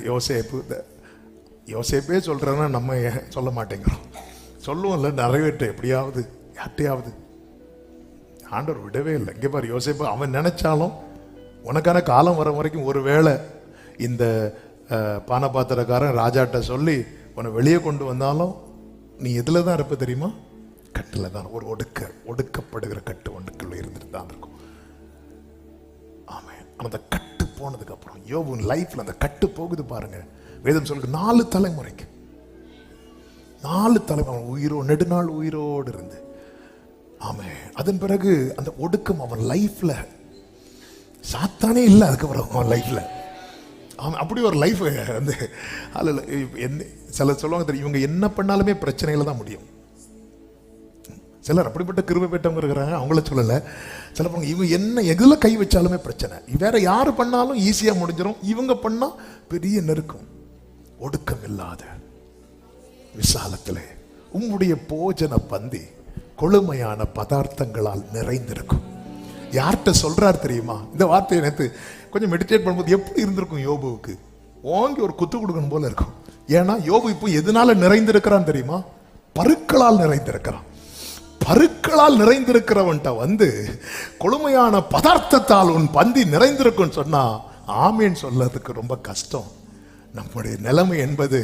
யோசேப்பே சொல்றேன்னா நம்ம சொல்ல மாட்டேங்கிறோம். சொல்லுவோம்ல நிறைவேற்ற எப்படியாவது யார்ட்டையாவது. ஆண்டவர் விடவே இல்லை. இங்கே பாரு, யோசேப்பு அவன் நினைச்சாலும் உனக்கான காலம் வர வரைக்கும் ஒருவேளை இந்த பானபாத்திரக்காரன் ராஜாட்ட சொல்லி உன்னை வெளியே கொண்டு வந்தாலும் நீ எதுல தான் இருப்ப தெரியுமா? கட்டுல தான். ஒரு ஒடுக்கப்படுகிற கட்டு ஒன்றுக்குள்ள இருந்துட்டு தான் இருக்கும். ஆமாம். அந்த கட்டு போனதுக்கு அப்புறம் யோபு லைஃப்ல அந்த கட்டு போகுது பாருங்க. வேதம் சொல்லுங்க 4 தலைமுறைக்கு, 4 தலைமுறை நெடுநாள் உயிரோடு இருந்து. ஆமே. அதன் பிறகு அந்த ஒடுக்கம் அவன் லைஃப்ல சாத்தானே இல்லை. அதுக்கப்புறம் அவன் லைஃப்ல அவன் அப்படி ஒரு லைஃப் சிலர் சொல்லுவாங்க தெரியும், இவங்க என்ன பண்ணாலுமே பிரச்சனையில தான் முடியும். சிலர் அப்படிப்பட்ட கிருபை பெற்றவங்க இருக்கிறாங்க, அவங்கள சொல்லலை. சிலப்பவங்க இவங்க என்ன எதுல கை வச்சாலுமே பிரச்சனை, வேற யாரு பண்ணாலும் ஈஸியா முடிஞ்சிடும், இவங்க பண்ணா பெரிய நெருக்கம். ஒடுக்கம் இல்லாத விசாலத்திலே உம்முடைய போஜன பந்தி கொழுமையான பதார்த்தங்களால் நிறைந்திருக்கும். யார்கிட்ட சொல்றார் தெரியுமா இந்த வார்த்தையை? நேற்று கொஞ்சம் மெடிடேட் பண்ணும்போது எப்படி இருந்திருக்கும் யோபுவுக்கு? ஓங்கி ஒரு குத்து கொடுக்கணும் போல இருக்கும். ஏன்னா யோபு இப்போ எதனால நிறைந்திருக்கிறான் தெரியுமா? பருக்களால் நிறைந்திருக்கிறான். பருக்களால் நிறைந்திருக்கிறவன்ட்ட கொழுமையான பதார்த்தத்தால் உன் பந்தி நிறைந்திருக்கும் சொன்னா ஆமேன் சொல்லறதுக்கு ரொம்ப கஷ்டம். நம்முடைய நிலைமை என்பது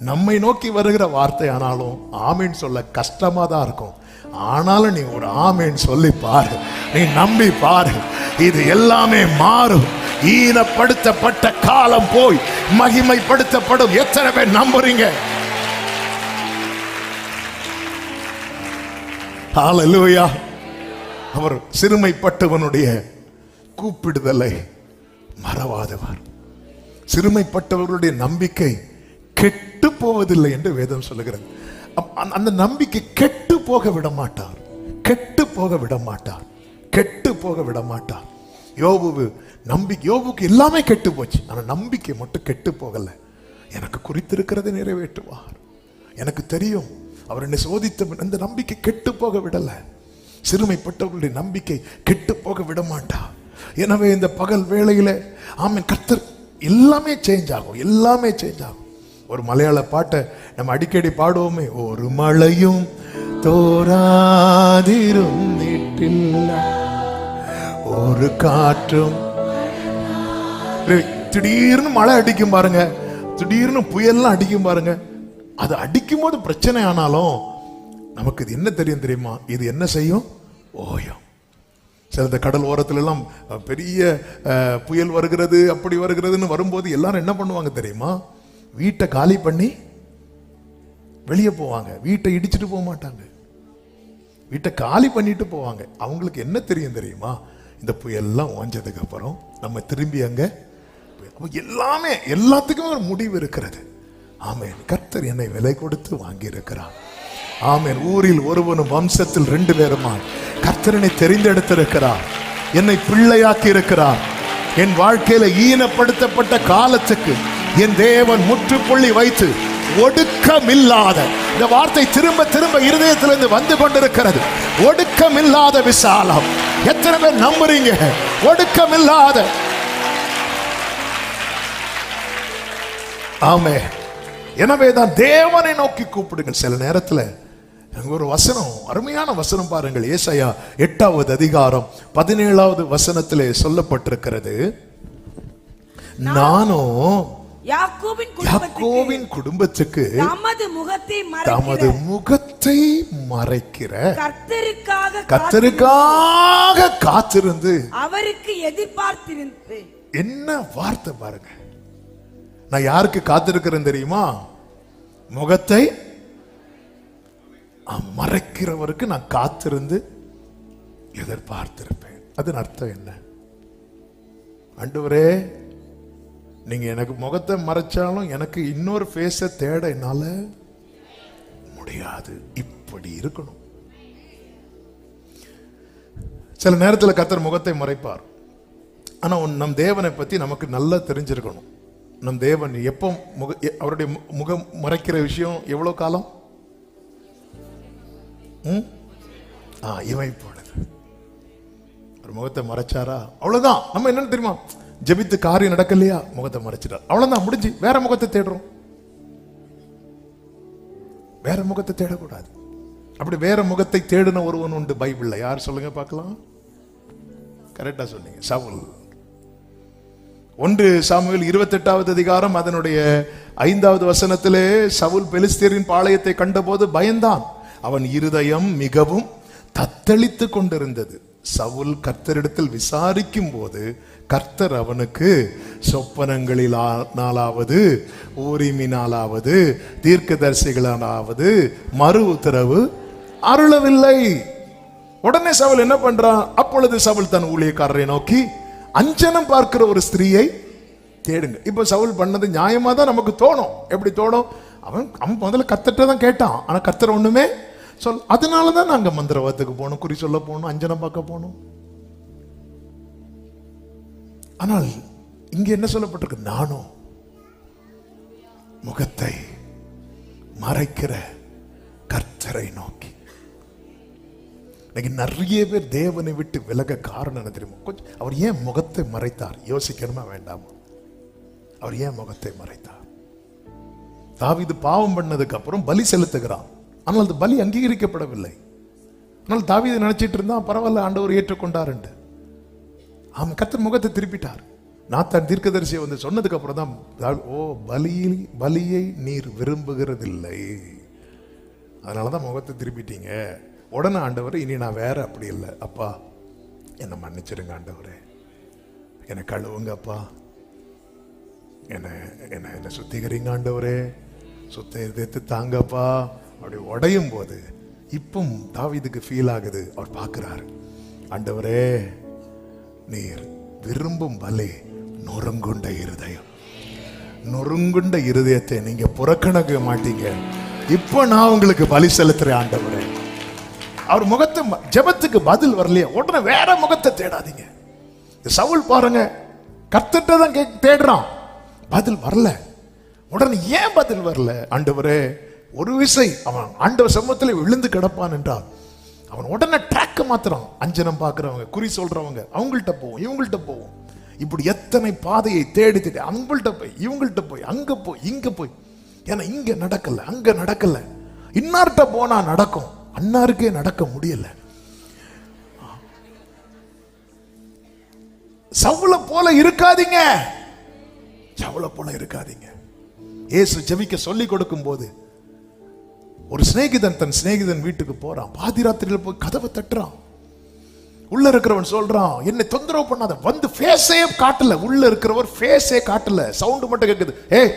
நம்மை நோக்கி வருகிற வார்த்தை ஆனாலும் ஆமேன் சொல்ல கஷ்டமா தான் இருக்கும். ஆனாலும் நீ ஒரு ஆமேன் சொல்லி பாரு, நீ நம்பி பாரு, இது எல்லாமே மாறும். ஈனப்படுத்தப்பட்ட காலம் போய் மகிமைப்படுத்தப்படும். எத்தனை பேர் நம்புறீங்க? ஹல்லேலூயா. அவர் சிறுமைப்பட்டவனுடைய கூப்பிடுதலை மறவாதவர். சிறுமைப்பட்டவர்களுடைய நம்பிக்கை கெட்டு போவதில்லை என்று வேதம் சொல்லுகிறது. அந்த நம்பிக்கை கெட்டு போக விட மாட்டார், கெட்டு போக விட மாட்டார், கெட்டு போக விட மாட்டார். யோபுக்கு எல்லாமே கெட்டு போச்சு, ஆனா நம்பிக்கை மட்டும் கெட்டு போகல. எனக்கு குறித்திருக்கிறதை நிறைவேற்றுவார், எனக்கு தெரியும் அவர் என்னை சோதித்த அந்த நம்பிக்கை கெட்டு போக விடல. சிறுமைப்பட்டவர்களுடைய நம்பிக்கை கெட்டு போக விட மாட்டார். எனவே இந்த பகல் வேளையில ஆமென், கர்த்தர் எல்லாமே சேஞ்ச் ஆகும், எல்லாமே சேஞ்ச் ஆகும். ஒரு மலையாள பாட்டை நம்ம அடிக்கடி பாடுவோமே, ஒரு மழையும் தோராதிருந்திட்டில்ல, ஒரு காற்றும். திடீர்னு மழை அடிக்கும் பாருங்க, திடீர்னு புயல்லாம் அடிக்கும் பாருங்க. அது அடிக்கும் போது பிரச்சனை ஆனாலும் நமக்கு இது என்ன தெரியும் தெரியுமா? இது என்ன செய்யும்? ஓயம். சில இந்த கடல் ஓரத்துல எல்லாம் பெரிய புயல் வருகிறது, அப்படி வருகிறதுன்னு வரும்போது எல்லாரும் என்ன பண்ணுவாங்க தெரியுமா? வீட்டை காலி பண்ணி வெளியே போவாங்க, வீட்டை இடிச்சிட்டு போக மாட்டாங்க, வீட்டை காலி பண்ணிட்டு போவாங்க. அவங்களுக்கு என்ன தெரியும் தெரியுமா? இந்த புயல்லாம் ஓஞ்சதுக்கு அப்புறம் நம்ம திரும்பி அங்க எல்லாமே எல்லாத்துக்கும் ஒரு முடிவு இருக்கிறது. ஆமென். கர்த்தர் என்னை விலை கொடுத்து வாங்கி இருக்கிறார். ஆமென். ஊரில் ஒருவனும் வம்சத்தில் 2 பேருமா கர்த்தர் என்னை தெரிந்தெடுத்திருக்கிறார், என்னை பிள்ளையாக்கி இருக்கிறார். என் வாழ்க்கையில ஈனப்படுத்தப்பட்ட காலத்துக்கு என் தேவன் முற்றுப்புள்ளி வைத்து ஒடுக்கமில்லாத, இந்த வார்த்தை திரும்ப திரும்ப இருதயத்திலிருந்து வந்து கொண்டிருக்கிறது, ஒடுக்கமில்லாத விசாலம். எத்தனை பேர் நம்புறீங்க? ஒடுக்கமில்லாத. ஆமே. எனவேதான் தேவனை நோக்கி கூப்பிடுங்கள். சில நேரத்தில் ஒரு வசனம், அருமையான வசனம் பாருங்கள். ஏசாயா 8வது அதிகாரம் 17வது வசனத்திலே சொல்லப்பட்டிருக்கிறது, நானும் யாக்கோபின் குடும்பத்துக்கு தமது முகத்தை மறைக்கிற கர்த்தருக்காக காத்திருந்து அவருக்கு எதிர்பார்த்திருந்து. என்ன வார்த்தை பாருங்க. நான் யாருக்கு காத்திருக்கிறேன் தெரியுமா? முகத்தை மறைக்கிறவருக்கு நான் காத்திருந்து எதிர்பார்த்திருப்பேன். அதன் அர்த்தம் என்ன? ஆண்டவரே, நீங்க எனக்கு முகத்தை மறைச்சாலும் எனக்கு இன்னொரு ஃபேஸை தேட என்னால முடியாது. இப்படி இருக்கணும். சில நேரத்தில் கர்த்தர் முகத்தை மறைப்பார். ஆனா நம் தேவனை பத்தி நமக்கு நல்லா தெரிஞ்சிருக்கணும். நம் தேவன் எப்போ அவருடைய முகம் மறைக்கிற விஷயம் எவ்வளவு காலம்? இவை பொழுது ஒரு முகத்தை மறைச்சாரா அவ்வளவுதான். நம்ம என்னன்னு தெரியுமா? ஜெபித்து காரியம் நடக்கலையா, முகத்தை மறைச்சிட்டார், அவ்வளவுதான், முடிஞ்சு. வேற முகத்தை தேடுறோம். வேற முகத்தை தேடக்கூடாது. அப்படி வேற முகத்தை தேடின ஒருவன் உண்டு பைபிள்ல. யார் சொல்லுங்க பார்க்கலாம்? கரெக்டா சொன்னீங்க, சவுல். 1 சாமுவேல் 28வது அதிகாரம் அதனுடைய 5வது வசனத்திலே சவுல் பெலிஸ்தியரின் பாளையத்தை கண்டபோது பயந்தான், அவன் இருதயம் மிகவும் தத்தளித்து கொண்டிருந்தது. சவுல் கர்த்தரிடத்தில் விசாரிக்கும் போது கர்த்தர் அவனுக்கு சொப்பனங்களினாலாவது ஊரிமினாலாவது தீர்க்கதரிசிகளாலாவது மறு உத்தரவு அருளவில்லை. உடனே சவுல் என்ன பண்றான்? அப்பொழுது சவுல் தன் ஊழியக்காரரை நோக்கி, அஞ்சனம் பார்க்கிற ஒரு ஸ்திரீயை தேடுங்க. இப்ப சவுல் பண்ணது நியாயமா தான் நமக்கு தோணும். எப்படி தோணும்? அவன் முதல்ல கர்த்தர்ட்ட தான் கேட்டான், ஆனா கர்த்தர் ஒண்ணுமே சொல். அதனாலதான் நாங்க மந்திரவாதத்துக்கு போனோம், குறி சொல்ல போனோம், அஞ்சனம் பார்க்க போனோம். ஆனால் இங்க என்ன சொல்லப்பட்டிருக்கு? நானும் முகத்தை மறைக்கிற கர்த்தரை நோக்கி. நிறைய பேர் தேவனை விட்டு விலக காரணம் என்ன தெரியுமா? கொஞ்சம் அவர் ஏன் முகத்தை மறைத்தார் யோசிக்கணுமா வேண்டாமா? அவர் ஏன் முகத்தை மறைத்தார்? தாவீது பாவம் பண்ணதுக்கு அப்புறம் பலி செலுத்துகிறான். ஆனால் அந்த பலி அங்கீகரிக்கப்படவில்லை. ஆனால் தாவீது நினைச்சிட்டு இருந்தா பரவாயில்ல, ஆண்டவர் ஏற்றுக்கொண்டார் என்று. அவன் கர்த்தர் முகத்தை திருப்பிட்டார். நாத்தான் தீர்க்கதரிசியை வந்து சொன்னதுக்கு அப்புறம் தான், ஓ பலியை நீர் விரும்புகிறதில்லை, அதனாலதான் முகத்தை திருப்பிட்டீங்க. உடனே ஆண்டவர், இனி நான் வேற அப்படி இல்லை, அப்பா என்னை மன்னிச்சிருங்க ஆண்டவரே, என்னை கழுவுங்க அப்பா, என்ன சுத்திகரிங்க ஆண்டவரே, சுத்த இதயத்தை தாங்கப்பா. அப்படி உடையும் போது இப்பவும் தாவீதுக்கு ஃபீல் ஆகுது. அவர் பார்க்கிறாரு, ஆண்டவரே நீர் விரும்பும் பலி நொறுங்குண்ட இருதயம். நொறுங்குண்ட இருதயத்தை நீங்க புறக்கணிக்க மாட்டீங்க. இப்போ நான் உங்களுக்கு பலி செலுத்துறேன் ஆண்டவரே. அவர் முகத்தை, ஜெபத்துக்கு பதில் வரலையே, உடனே வேற முகத்தை தேடாதீங்க. சவுல் பாருங்க, கர்த்தர்ட்ட தான் தேடுறான், பதில் வரல. உடனே ஏன் பதில் வரல? ஆண்டவரே, ஒரு விசை அவன் ஆண்டவர் சமூகத்தில் விழுந்து கிடப்பான் என்றால் அவன் உடனே ட்ராக்க மாத்திரம். அஞ்சனம் பார்க்கிறவங்க, குறி சொல்றவங்க, அவங்கள்ட்ட போவோம், இவங்கள்ட்ட போவோம். இப்படி எத்தனை பாதையை தேடி தேடி அவங்கள்ட்ட போய், இவங்கள்ட்ட போய், அங்க போய், இங்க போய். ஏன்னா இங்க நடக்கல, அங்க நடக்கல, இன்னார்ட்ட போனா நடக்கும், அன்னாருக்கே நடக்க முடியல. சவுல போல இருக்காதீங்க, சவுல போல இருக்காதீங்க. இயேசு ஜெபிக்க சொல்லி கொடுக்கும் போது ஒரு சிநேகிதன் தன் சிநேகிதன் வீட்டுக்கு போறான். பாதிராத்திரியில் போய் கதவை தட்டுறான். உள்ள இருக்கிறவன் சொல்றான், என்னை தொந்தரவு பண்ணாத. வந்து ஃபேஸே காட்டல, உள்ள இருக்கிறவர் ஃபேஸே காட்டல, சவுண்ட் மட்டும் கேட்குது, ஏய்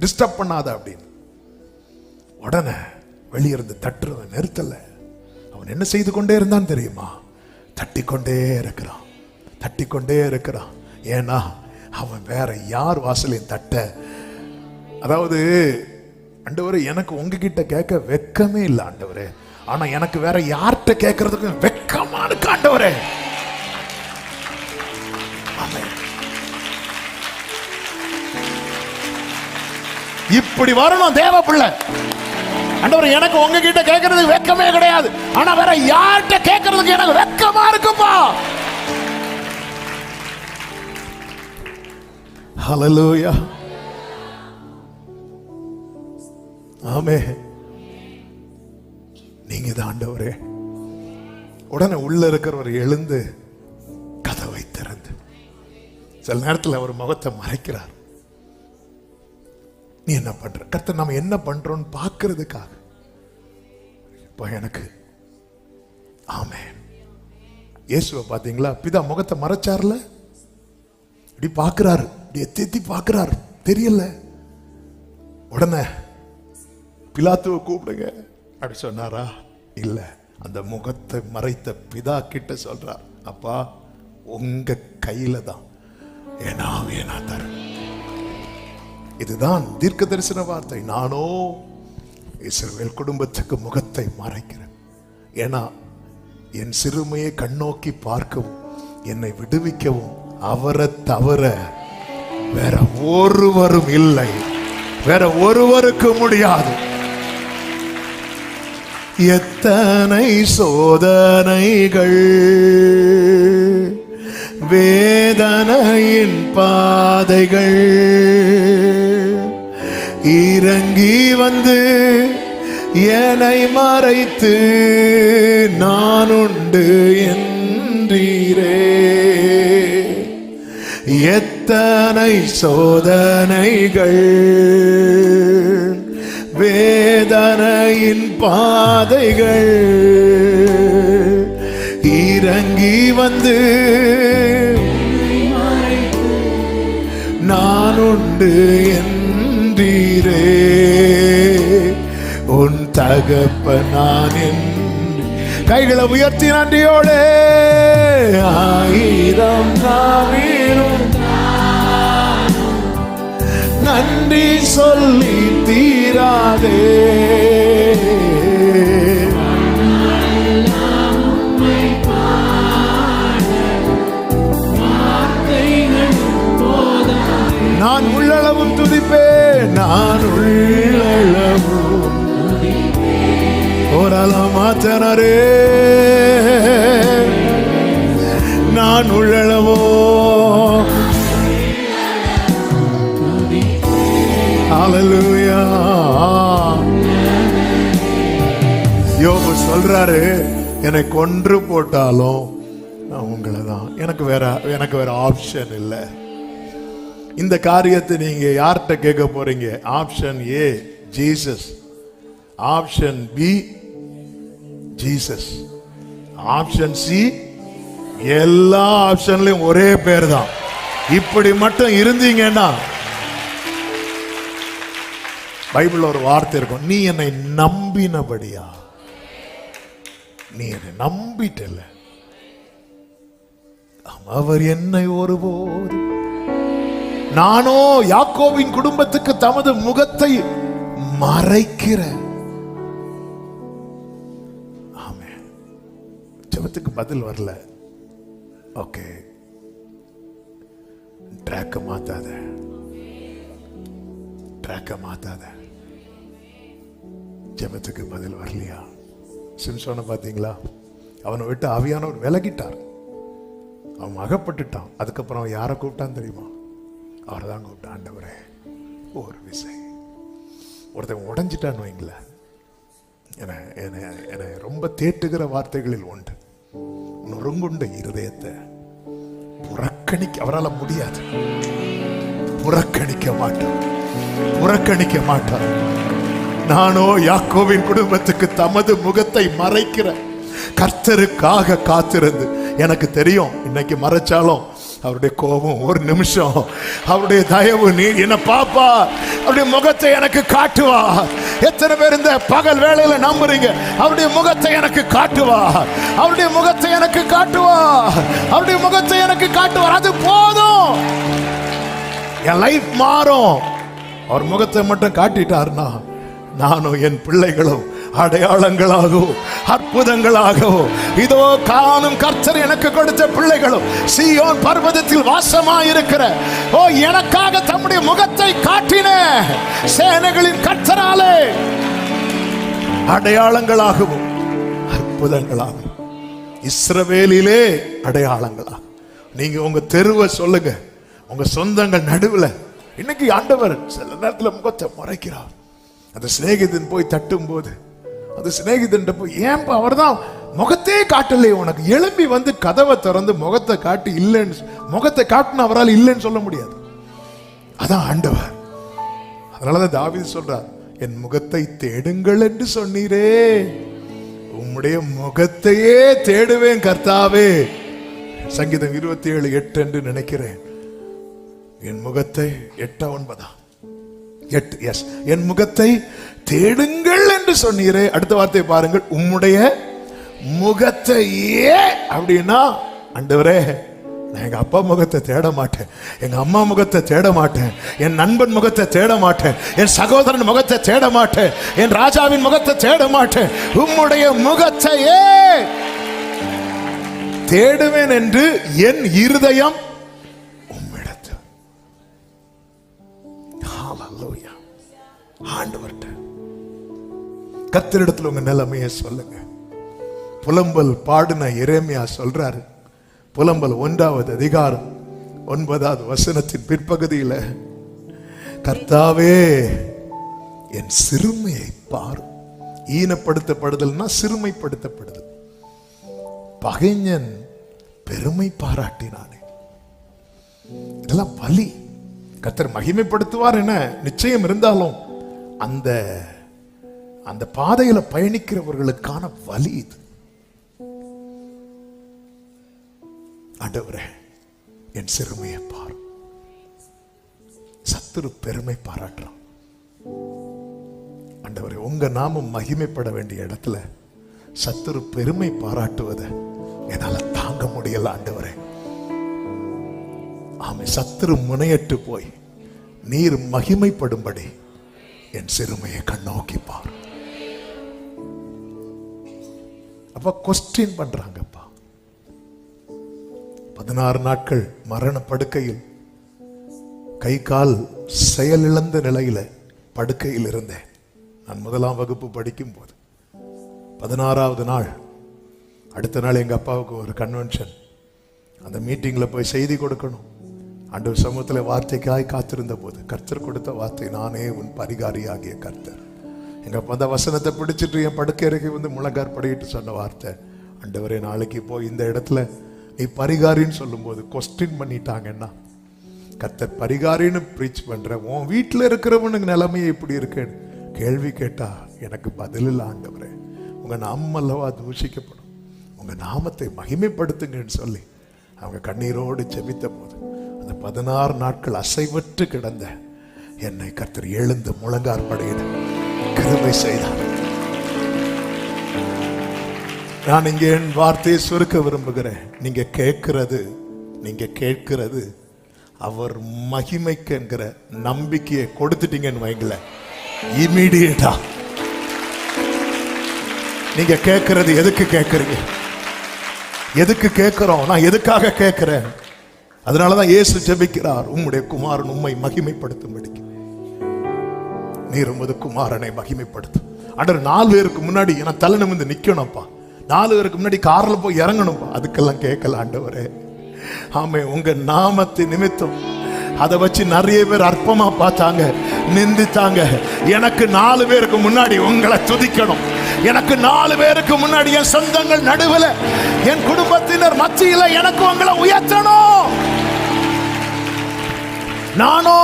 டிஸ்டர்ப் பண்ணாத அப்படின்னு. உடனே வெளியிருந்து தட்டுறத நிறுத்தல. அவன் என்ன செய்து கொண்டே இருந்தான் தெரியுமா? தட்டிக்கொண்டே இருக்கிறான், தட்டிக்கொண்டே இருக்கிறான். ஏன்னா அவன் வேற யார் வாசலையும் தட்ட, அதாவது ஆண்டவரே எனக்கு உங்ககிட்ட கேட்க வெக்கமே இல்லை ஆண்டவரே, ஆனா எனக்கு வேற யார்கிட்ட கேட்கறதுக்கு வெக்கமா இருக்கு ஆண்டவரே. இப்படி வரணும் தேவ பிள்ளை. ஆண்டவரே எனக்கு உங்ககிட்ட கேட்கறதுக்கு வெக்கமே கிடையாது, ஆனா வேற யார்கிட்ட கேட்கறதுக்கு எனக்கு வெக்கமா இருக்குப்பா. ஹல்லேலூயா, ஆமென். நீங்க தான் ஆண்டவரே. உடனே உள்ள இருக்கிறவர் எழுந்து கதவை திறந்து, சில நேரத்தில் அவர் முகத்தை மறைக்கிறார். நீ என்ன பண்ற? கர்த்தர் நம்ம என்ன பண்றோம்னு பார்க்கிறதுக்காக இப்போ எனக்கு ஆமென். இயேசுவை பார்த்தீங்களா? பிதா முகத்தை மறைச்சார்ல, இப்படி பார்க்கிறாரு, இப்படி எத்தி பார்க்கிறாரு, தெரியல. உடனே பிலாத்துவை கூப்பிடுங்க அப்படி சொன்னாரா? இல்ல, அந்த முகத்தை மறைத்த பிதா கிட்ட சொல்றார், அப்பா உங்க கையில தான் என் ஆவியை நான் தரேன். இதுதான் தீர்க்க தரிசன வார்த்தை. நானோ இஸ்ரவேல் குடும்பத்துக்கு முகத்தை மறைக்கிறேன். ஏன்னா என் சிறுமையை கண்ணோக்கி பார்க்கவும் என்னை விடுவிக்கவும் அவரை தவிர வேற ஒருவரும் இல்லை, வேற ஒருவருக்கு முடியாது. எத்தனை சோதனைகள் வேதனையின் பாதைகள் இறங்கி வந்து என்னை மறைத்து நான் உண்டு என்றீரே. எத்தனை சோதனைகள் வேதனையின் பாதைகள் இறங்கி வந்து நான் உண்டு என்றீரே. உன் தகப்ப நான் கைகளை உயர்த்தி நன்றியோடு ஆயிரம் நாவிலும் நன்றி சொல்லி தீராதே. நான் உள்ளளவும் துதிப்பேன், நான் உள்ளளவும் ஓரளவு மாற்றனரே. நான் உள்ளளவோ ஹல்லேலூயா. யோபு சொல்றாரு, என்னை கொன்று போட்டாலும் நான் உங்களை தான், எனக்கு வேற ஆப்ஷன் இல்லை. இந்த காரியத்தை நீங்க யார்கிட்ட கேட்க போறீங்க? Option A Jesus, option B Jesus, option C எல்லா ஆப்ஷன்லயும் ஒரே பேர் தான். இப்படி மட்டும் இருந்தீங்கன்னா, பைபிள்ல ஒரு வார்த்தை இருக்கும், நீ என்னை நம்பினபடியா. நீ என்னை நம்பிட்டல, அவர் என்னை ஒருபோது, நானோ யாக்கோபின் குடும்பத்துக்கு தமது முகத்தை மறைக்கிற. ஆமென். ஜெபத்துக்கு பதில் வரல, ஓகே, ட்ராக்க மாத்தாத, ட்ராக்க மாத்தாத. ஜெபத்துக்கு பதில் வரலையா? சிம்சோனை பாத்தீங்களா? அவனை விட்டு ஆவியானவர் விலகிட்டார், அவன் அகப்பட்டுட்டான். அதுக்கப்புறம் அவன் யாரை கூப்பிட்டான் தெரியுமா? அவர் தான் கூப்பிட்டான், ஆண்டவரே ஒரு விசை. ஒருத்தன் உடஞ்சிட்டான்னு வைங்கள, என்னை ரொம்ப தேட்டுகிற வார்த்தைகளில் உண்டு, நொறுங்குண்ட இருதயத்தை புறக்கணிக்க அவரால் முடியாது. புறக்கணிக்க மாட்டார், புறக்கணிக்க மாட்டார். நானோ யாக்கோவின் குடும்பத்துக்கு தமது முகத்தை மறைக்கிற கர்த்தருக்காக காத்திருந்து, எனக்கு தெரியும் இன்னைக்கு மறைச்சாலும் அவருடைய கோபம் ஒரு நிமிஷம், அவருடைய தயவு நீ என்ன பாப்பா, அவருடைய முகத்தை எனக்கு காட்டுவார். எத்தனை பேர் இந்த பகல் வேளையில நம்புறீங்க? அவருடைய முகத்தை எனக்கு காட்டுவார், அவருடைய முகத்தை எனக்கு காட்டுவார், அவருடைய முகத்தை எனக்கு காட்டுவார். அது போதும், என் லைஃப் மாறும். அவர் முகத்தை மட்டும் காட்டிட்டார்னா நானும் என் பிள்ளைகளும் அடையாளங்களாகவும் அற்புதங்களாகவும் இதோ காணும் கர்த்தர் எனக்கு கொடுத்த பிள்ளைகளும் சீயோன் பர்வதத்தில் வாசமாயிருக்கிற எனக்காக தம்முடைய முகத்தை காட்டின சேனைகளின் கர்த்தராலே அடையாளங்களாகவும் அற்புதங்களாகவும் இஸ்ரவேலிலே அடையாளங்களாகும். நீங்க உங்க தெருவை சொல்லுங்க, உங்க சொந்தங்கள் நடுவில் இன்னைக்கு ஆண்டவர் சில நேரத்தில் முகத்தை மறைக்கிறார். அந்த சிநேகிதன் போய் தட்டும் போது அந்த சிநேகிதன் போய், ஏன்பா அவர் தான் முகத்தையே காட்டலையே உனக்கு, எழும்பி வந்து கதவை திறந்து முகத்தை காட்டி இல்லைன்னு, முகத்தை காட்டின அவரால் இல்லைன்னு சொல்ல முடியாது. அதான் ஆண்டவர். அதனாலதான் தாவீது சொல்றார், என் முகத்தை தேடுங்கள் என்று சொன்னீரே, உம்முடைய முகத்தையே தேடுவேன் கர்த்தாவே. சங்கீதம் 27:8 என்று நினைக்கிறேன். என் முகத்தை 8-9 8 என் முகத்தை தேடுங்கள் என்று சொன்னீரே. அடுத்த வார்த்தை பாருங்கள், உம்முடைய முகத்தையே. அப்படின்னா ஆண்டவரே, நான் எங்க அப்பா முகத்தை தேட மாட்டேன், எங்க அம்மா முகத்தை தேட மாட்டேன், என் நண்பன் முகத்தை தேட மாட்டேன், என் சகோதரன் முகத்தை தேட மாட்டேன், என் ராஜாவின் முகத்தை தேட மாட்டேன், உம்முடைய முகத்தையே தேடுவேன் என்று என் இருதயம் உம்மிடத்தில். ஹல்லேலூயா. ஆண்டவர்ட்ட கர்த்தரிடத்தில் உங்க நிலைமையை சொல்லுங்க. புலம்பல் பாடின எரேமியா சொல்றாரு, புலம்பல் 1வது அதிகாரம் 9வது வசனத்தின் பிற்பகுதியில, கர்த்தாவே என் சிறுமையை பாரு. ஈனப்படுத்தப்படுதல்னா சிறுமைப்படுத்தப்படுதல். பகைஞன் பெருமை பாராட்டினானே, இதெல்லாம் பலி. கர்த்தர் மகிமைப்படுத்துவார் என நிச்சயம் இருந்தாலும் அந்த அந்த பாதையில பயணிக்கிறவர்களுக்கான வலி இது. ஆண்டவரே என் சிறுமையை பார். சத்துரு பெருமை பாராட்டுறான். ஆண்டவரே, உங்க நாமம் மகிமைப்பட வேண்டிய இடத்துல சத்துரு பெருமை பாராட்டுவதை என்னால தாங்க முடியல ஆண்டவரே. ஆமை, சத்துரு முனையற்று போய் நீர் மகிமைப்படும்படி என் சிறுமையை கண்ணோக்கி பார். அப்ப கொஸ்டின் பண்றாங்கப்பா. 16 நாட்கள் மரண படுக்கையில், கை கால் செயலிழந்த நிலையில படுக்கையில் இருந்தேன். நான் 1ஆம் வகுப்பு படிக்கும் போது 16வது நாள், அடுத்த நாள் எங்க அப்பாவுக்கு ஒரு கன்வென்ஷன். அந்த மீட்டிங்ல போய் செய்தி கொடுக்கணும். ஆண்டவர் சமூகத்தில் வார்த்தைக்காய் காத்திருந்த போது கர்த்தர் கொடுத்த வார்த்தை, நானே உன் பரிகாரி ஆகிய கர்த்தர். எங்க அப்பா அந்த வசனத்தை பிடிச்சிட்டு என் படுக்கை அறைக்கு வந்து முழங்கார் படிட்டு சொன்ன வார்த்தை, ஆண்டவரே நாளைக்கு போய் இந்த இடத்துல நீ பரிகாரின்னு சொல்லும் போது கொஸ்டின் பண்ணிட்டாங்கன்னா, கர்த்தர் பரிகாரின்னு ப்ரீச் பண்ற, உன் வீட்டில் இருக்கிறவனுக்கு நிலைமையை இப்படி இருக்கேன்னு கேள்வி கேட்டா எனக்கு பதில் இல்லை ஆண்டவரே. உங்க நாமம் அல்லவா தூஷிக்கப்படும், உங்க நாமத்தை மகிமைப்படுத்துங்கன்னு சொல்லி அவங்க கண்ணீரோடு ஜெபித்த போது அந்த 16 நாட்கள் அசைவற்று கிடந்த என்னை கர்த்தர் எழுந்து முழங்கார் படையிட கிருபை செய்தார். நான் இங்கே என் வார்த்தையை சுருக்க விரும்புகிறேன். நீங்க கேட்கிறது அவர் மகிமைக்கு என்கிற நம்பிக்கையை கொடுத்துட்டீங்கன்னு வைங்களேன், இமீடியட்டா நீங்க கேட்கிறது எதுக்கு கேட்கறீங்க, எதுக்கு கேட்கிறோம், நான் எதுக்காக கேட்கிறேன். அதனாலதான் இயேசு ஜெபிக்கிறார், உம்முடைய குமாரன் உம்மை மகிமைப்படுத்தும்படிக்கு நீர் உமது குமாரனை மகிமைப்படுத்தும். ஆண்டவர் 4 பேருக்கு முன்னாடி நான் தலை நிமிர்ந்து நிக்கணும்ப்பா, 4 பேருக்கு முன்னாடி கார்ல போய் இறங்கணும்ப்பா, அதுக்கெல்லாம் கேட்கல ஆண்டவரே. ஆமே, உங்க நாமத்தை நிமித்தம் அதை வச்சு நிறைய பேர் அற்பமா பார்த்தாங்க, நிந்தித்தாங்க. எனக்கு 4 பேருக்கு முன்னாடி உங்களை துதிக்கணும், எனக்கு 4 பேருக்கு முன்னாடி என் சொந்தங்கள் நடுவில் என் குடும்பத்தினர் மத்தியில் எனக்கு உங்களை உயர்த்தணும். நானோ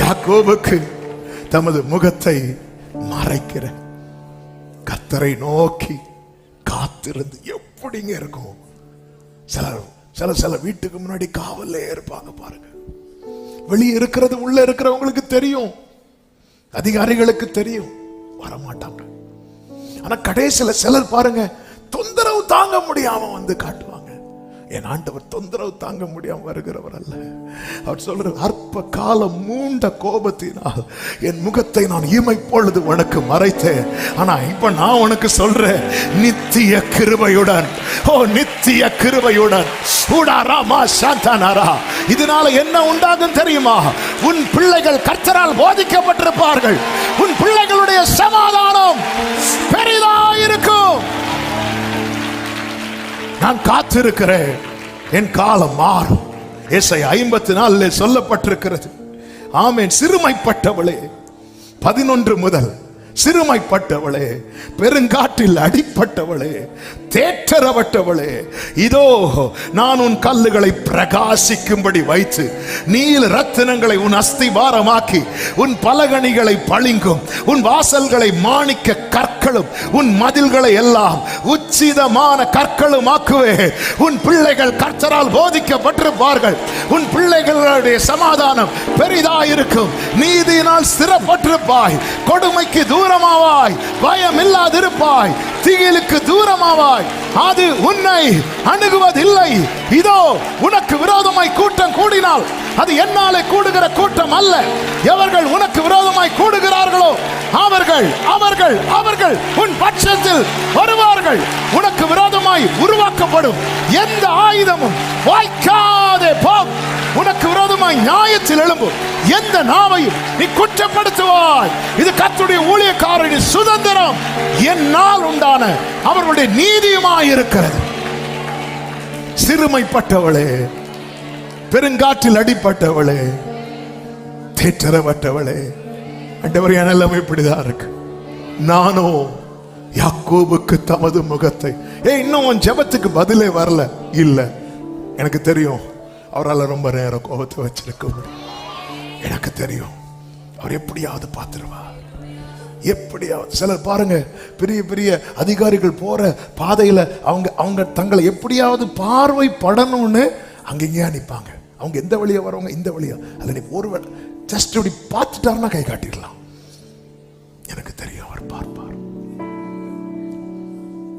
யாக்கோபுக்கு தமது முகத்தை மறைக்கிற கர்த்தரை நோக்கி காத்திருந்து எப்படிங்க இருக்கும். சில வீட்டுக்கு முன்னாடி காவல்ல இருப்பாங்க பாருங்க, வெளியே இருக்கிறது உள்ள இருக்கிறவங்களுக்கு தெரியும். அதிகாரிகளுக்கு தெரியும், வரமாட்டாங்க. ஆனா கடைசியில சிலர் பாருங்க, தொந்தரவு தாங்க முடியாம வந்து காட்டுவாங்க. என் ஆண்டவர் தொந்தரவு தாங்க முடியாம வருகிறவர் அல்ல. அவர் சொல்ற, அற்ப காலம் மூண்ட கோபத்தினால் என் முகத்தை நான் இமைப்பொழுது உனக்கு மறைத்தேன். ஆனா இப்ப நான் உனக்கு சொல்றேன், நித்திய கிருபையுடன், ஓ நித்திய கிருபையுடன். இதனால என்ன உண்டாகும் தெரியுமா? உன் பிள்ளைகள் கர்த்தரால் போதிக்கப்பட்டிருப்பார்கள். உன் பிள்ளைகளுடைய சமாதானம் பெரிதாயிருக்கும். நான் காத்திருக்கிறேன், என் காலம் மாறும். ஏசாயா 54 சொல்லப்பட்டிருக்கிறது. ஆமென். சிறுமைப்பட்டவளே, 11 முதல், சிறுமைப்பட்டவளே, பெருங்காற்றில் அடிப்பட்டவளே, தேற்றரவட்டவளே, இதோ நான் உன் கல்லுகளை பிரகாசிக்கும்படி வைத்து நீல ரத்தினங்களை உன் அஸ்திபாரமாக்கி உன் பலகணிகளை பளிங்கும், உன் வாசல்களை மாணிக்க கற்களும், உன் மதில்களை எல்லாம் உச்சிதமான கற்களும் ஆக்குவே. உன் பிள்ளைகள் கர்த்தரால் போதிக்கப்பட்டிருப்பார்கள். உன் பிள்ளைகளுடைய சமாதானம் பெரிதாயிருக்கும். நீதியினால் ஸ்திரப்பட்டிருப்பாய். கொடுமைக்கு தூரமாவாய். பயம் இல்லாதிருப்பாய். திகிலுக்கு தூரமாவாய். அது உன்னை அணுகுவதில்லை. இதோ உனக்கு விரோதமாய் கூட்டம் கூடினால் அது என்னாலே கூடுகிற கூட்டம் அல்ல. எவர்கள் உனக்கு விரோதமாய் கூடுகிறார்களோ அவர்கள் அவர்கள் அவர்கள் உன் பட்சத்தில் வருவார்கள். உனக்கு விரோதமாய் உருவாக்கப்படும் எந்த ஆயுதமும் வாய்க்காதே போம். உனக்கு விரோதமாய் நியாயத்தில் எழும்பும் எந்த நாவையும் நீ குற்றப்படுத்துவாய். இது கர்த்தருடைய ஊழியக்காரரின் சுதந்திரம். என்னால் உண்டான அவர்களுடைய நீதியுமாய் இருக்கிறது. சிறுமைப்பட்டவளே, பெருங்காற்றில் அடிப்பட்டவளே, தேற்றரவட்டவளே, ஆண்டவரே என் நிலைமை இப்படிதான் இருக்கு. நானோ யாக்கோபுக்கு தமது முகத்தை, இன்னும் உன் ஜெபத்துக்கு பதிலே வரல. இல்ல, எனக்கு தெரியும் அவரால் ரொம்ப நேரம் கோபத்தை வச்சிருக்க முடியும். எனக்கு தெரியும் அவர் எப்படியாவது பார்த்துருவார். எப்படியாவது. சிலர் பாருங்க, பெரிய பெரிய அதிகாரிகள் போற பாதையில அவங்க தங்களை எப்படியாவது பார்வை படணும்னு அங்கேயே நிற்பாங்க. அவங்க எந்த வழியா வரவங்க, இந்த வழியா, அல்ல நீ ஒரு ஜஸ்ட் இப்படி பார்த்துட்டாருன்னா கை காட்டிடலாம். எனக்கு தெரியும் அவர் பார்ப்பார்.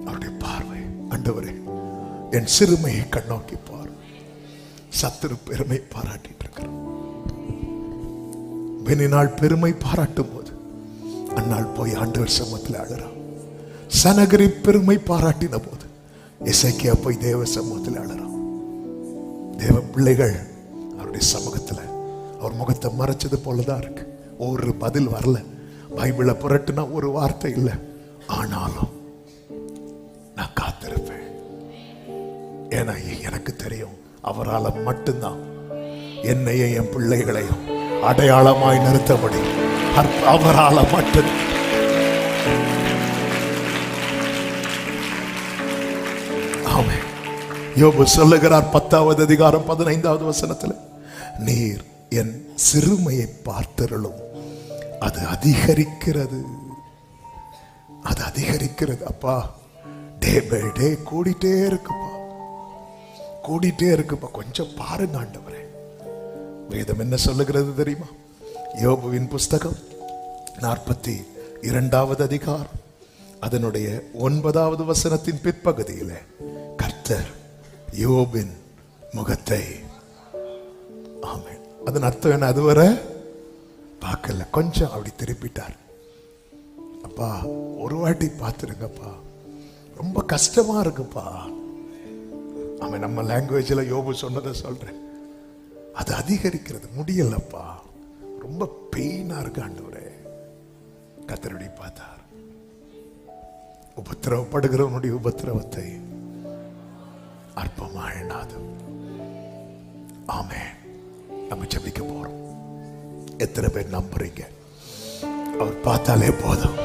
அவருடைய பார்வை, ஆண்டவரே என் சிறுமையை கண்ணோக்கி பார். சத்துரு பெருமை பாராட்டிட்டு இருக்கிறோம். பெண்ணினாள் பெருமை பாராட்டும் போது அந்நாள் போய் ஆண்டவர் சமூகத்தில் அழறான். சனகரி பெருமை பாராட்டின போது எசேக்கியா போய் தேவ சமூகத்தில் அழறான். தேவ பிள்ளைகள் அவருடைய சமூகத்தில் அவர் முகத்தை மறைச்சது போலதான் இருக்கு. ஒரு பதில் வரல. பைபிளை புரட்டுனா ஒரு வார்த்தை இல்லை. ஆனாலும் நான் காத்திருப்பேன். ஏன்னா எனக்கு தெரியும் அவரால் மட்டும்தான் என்னையும் என் பிள்ளைகளையும் அடையாளமாய் நிறுத்த முடியும். அவரால் மட்டும். ஆமென். யோபு சொல்லுகிறார் 10வது அதிகாரம் 15வது வசனத்தில், நீர் என் சிறுமையை பார்த்தருளும், அது அதிகரிக்கிறது. அது அதிகரிக்கிறது. அப்பா, டே பை டே கூடிட்டே இருக்குப்பா, கூடிட்டே இருக்குப்பா. கொஞ்சம் பாருங்க ஆண்டவரே. வேதம் என்ன சொல்லுகிறது தெரியுமா? யோபுவின் புஸ்தகம் 42வது அதிகாரம் அதனுடைய 9வது வசனத்தின் பிற்பகுதியில் கர்த்தர் யோபின் முகத்தை, ஆமென், அதன் அர்த்தம் என்ன? அதுவரை பார்க்கல, கொஞ்சம் அப்படி திருப்பிட்டார். அப்பா ஒரு வாட்டி பார்த்துருங்கப்பா, ரொம்ப கஷ்டமா இருக்குப்பா. அவன் நம்ம லாங்குவேஜ்ல யோபு சொன்னதை சொல்றேன். அது அதிகரிக்கிறது, முடியலப்பா, ரொம்ப பெயினா இருக்கு ஆண்டவரே. கர்த்தருடைய பார்த்தார். உபத்திரவப்படுகிறவனுடைய உபத்திரவத்தை அற்பமா எண்ணாது. ஆமென். நம்ம ஜெபிக்க போறோம். எத்தனை பேர் நம்புறீங்க? அவர் பார்த்தாலே போதும்.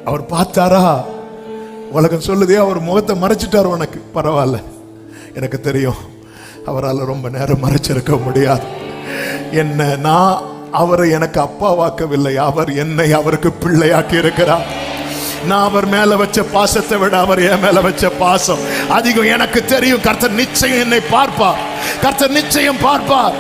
அவர் பார்த்தாரா? உலகம் சொல்லுதே அவர் முகத்தை மறைச்சிட்டார். உனக்கு பரவாயில்ல, எனக்கு தெரியும் அவரால் ரொம்ப நேரம் மறைச்சிருக்க முடியாது. என்ன, நான் அவரை எனக்கு அப்பாவாக்கவில்லை, அவர் என்னை அவருக்கு பிள்ளையாக்கி இருக்கிறார். நான் அவர் மேல வச்ச பாசத்தை விட அவர் என் மேல வச்ச பாசம் அதிகம். எனக்கு தெரியும் கர்த்தர் நிச்சயம் என்னை பார்ப்பார். கர்த்தர் நிச்சயம் பார்ப்பார்.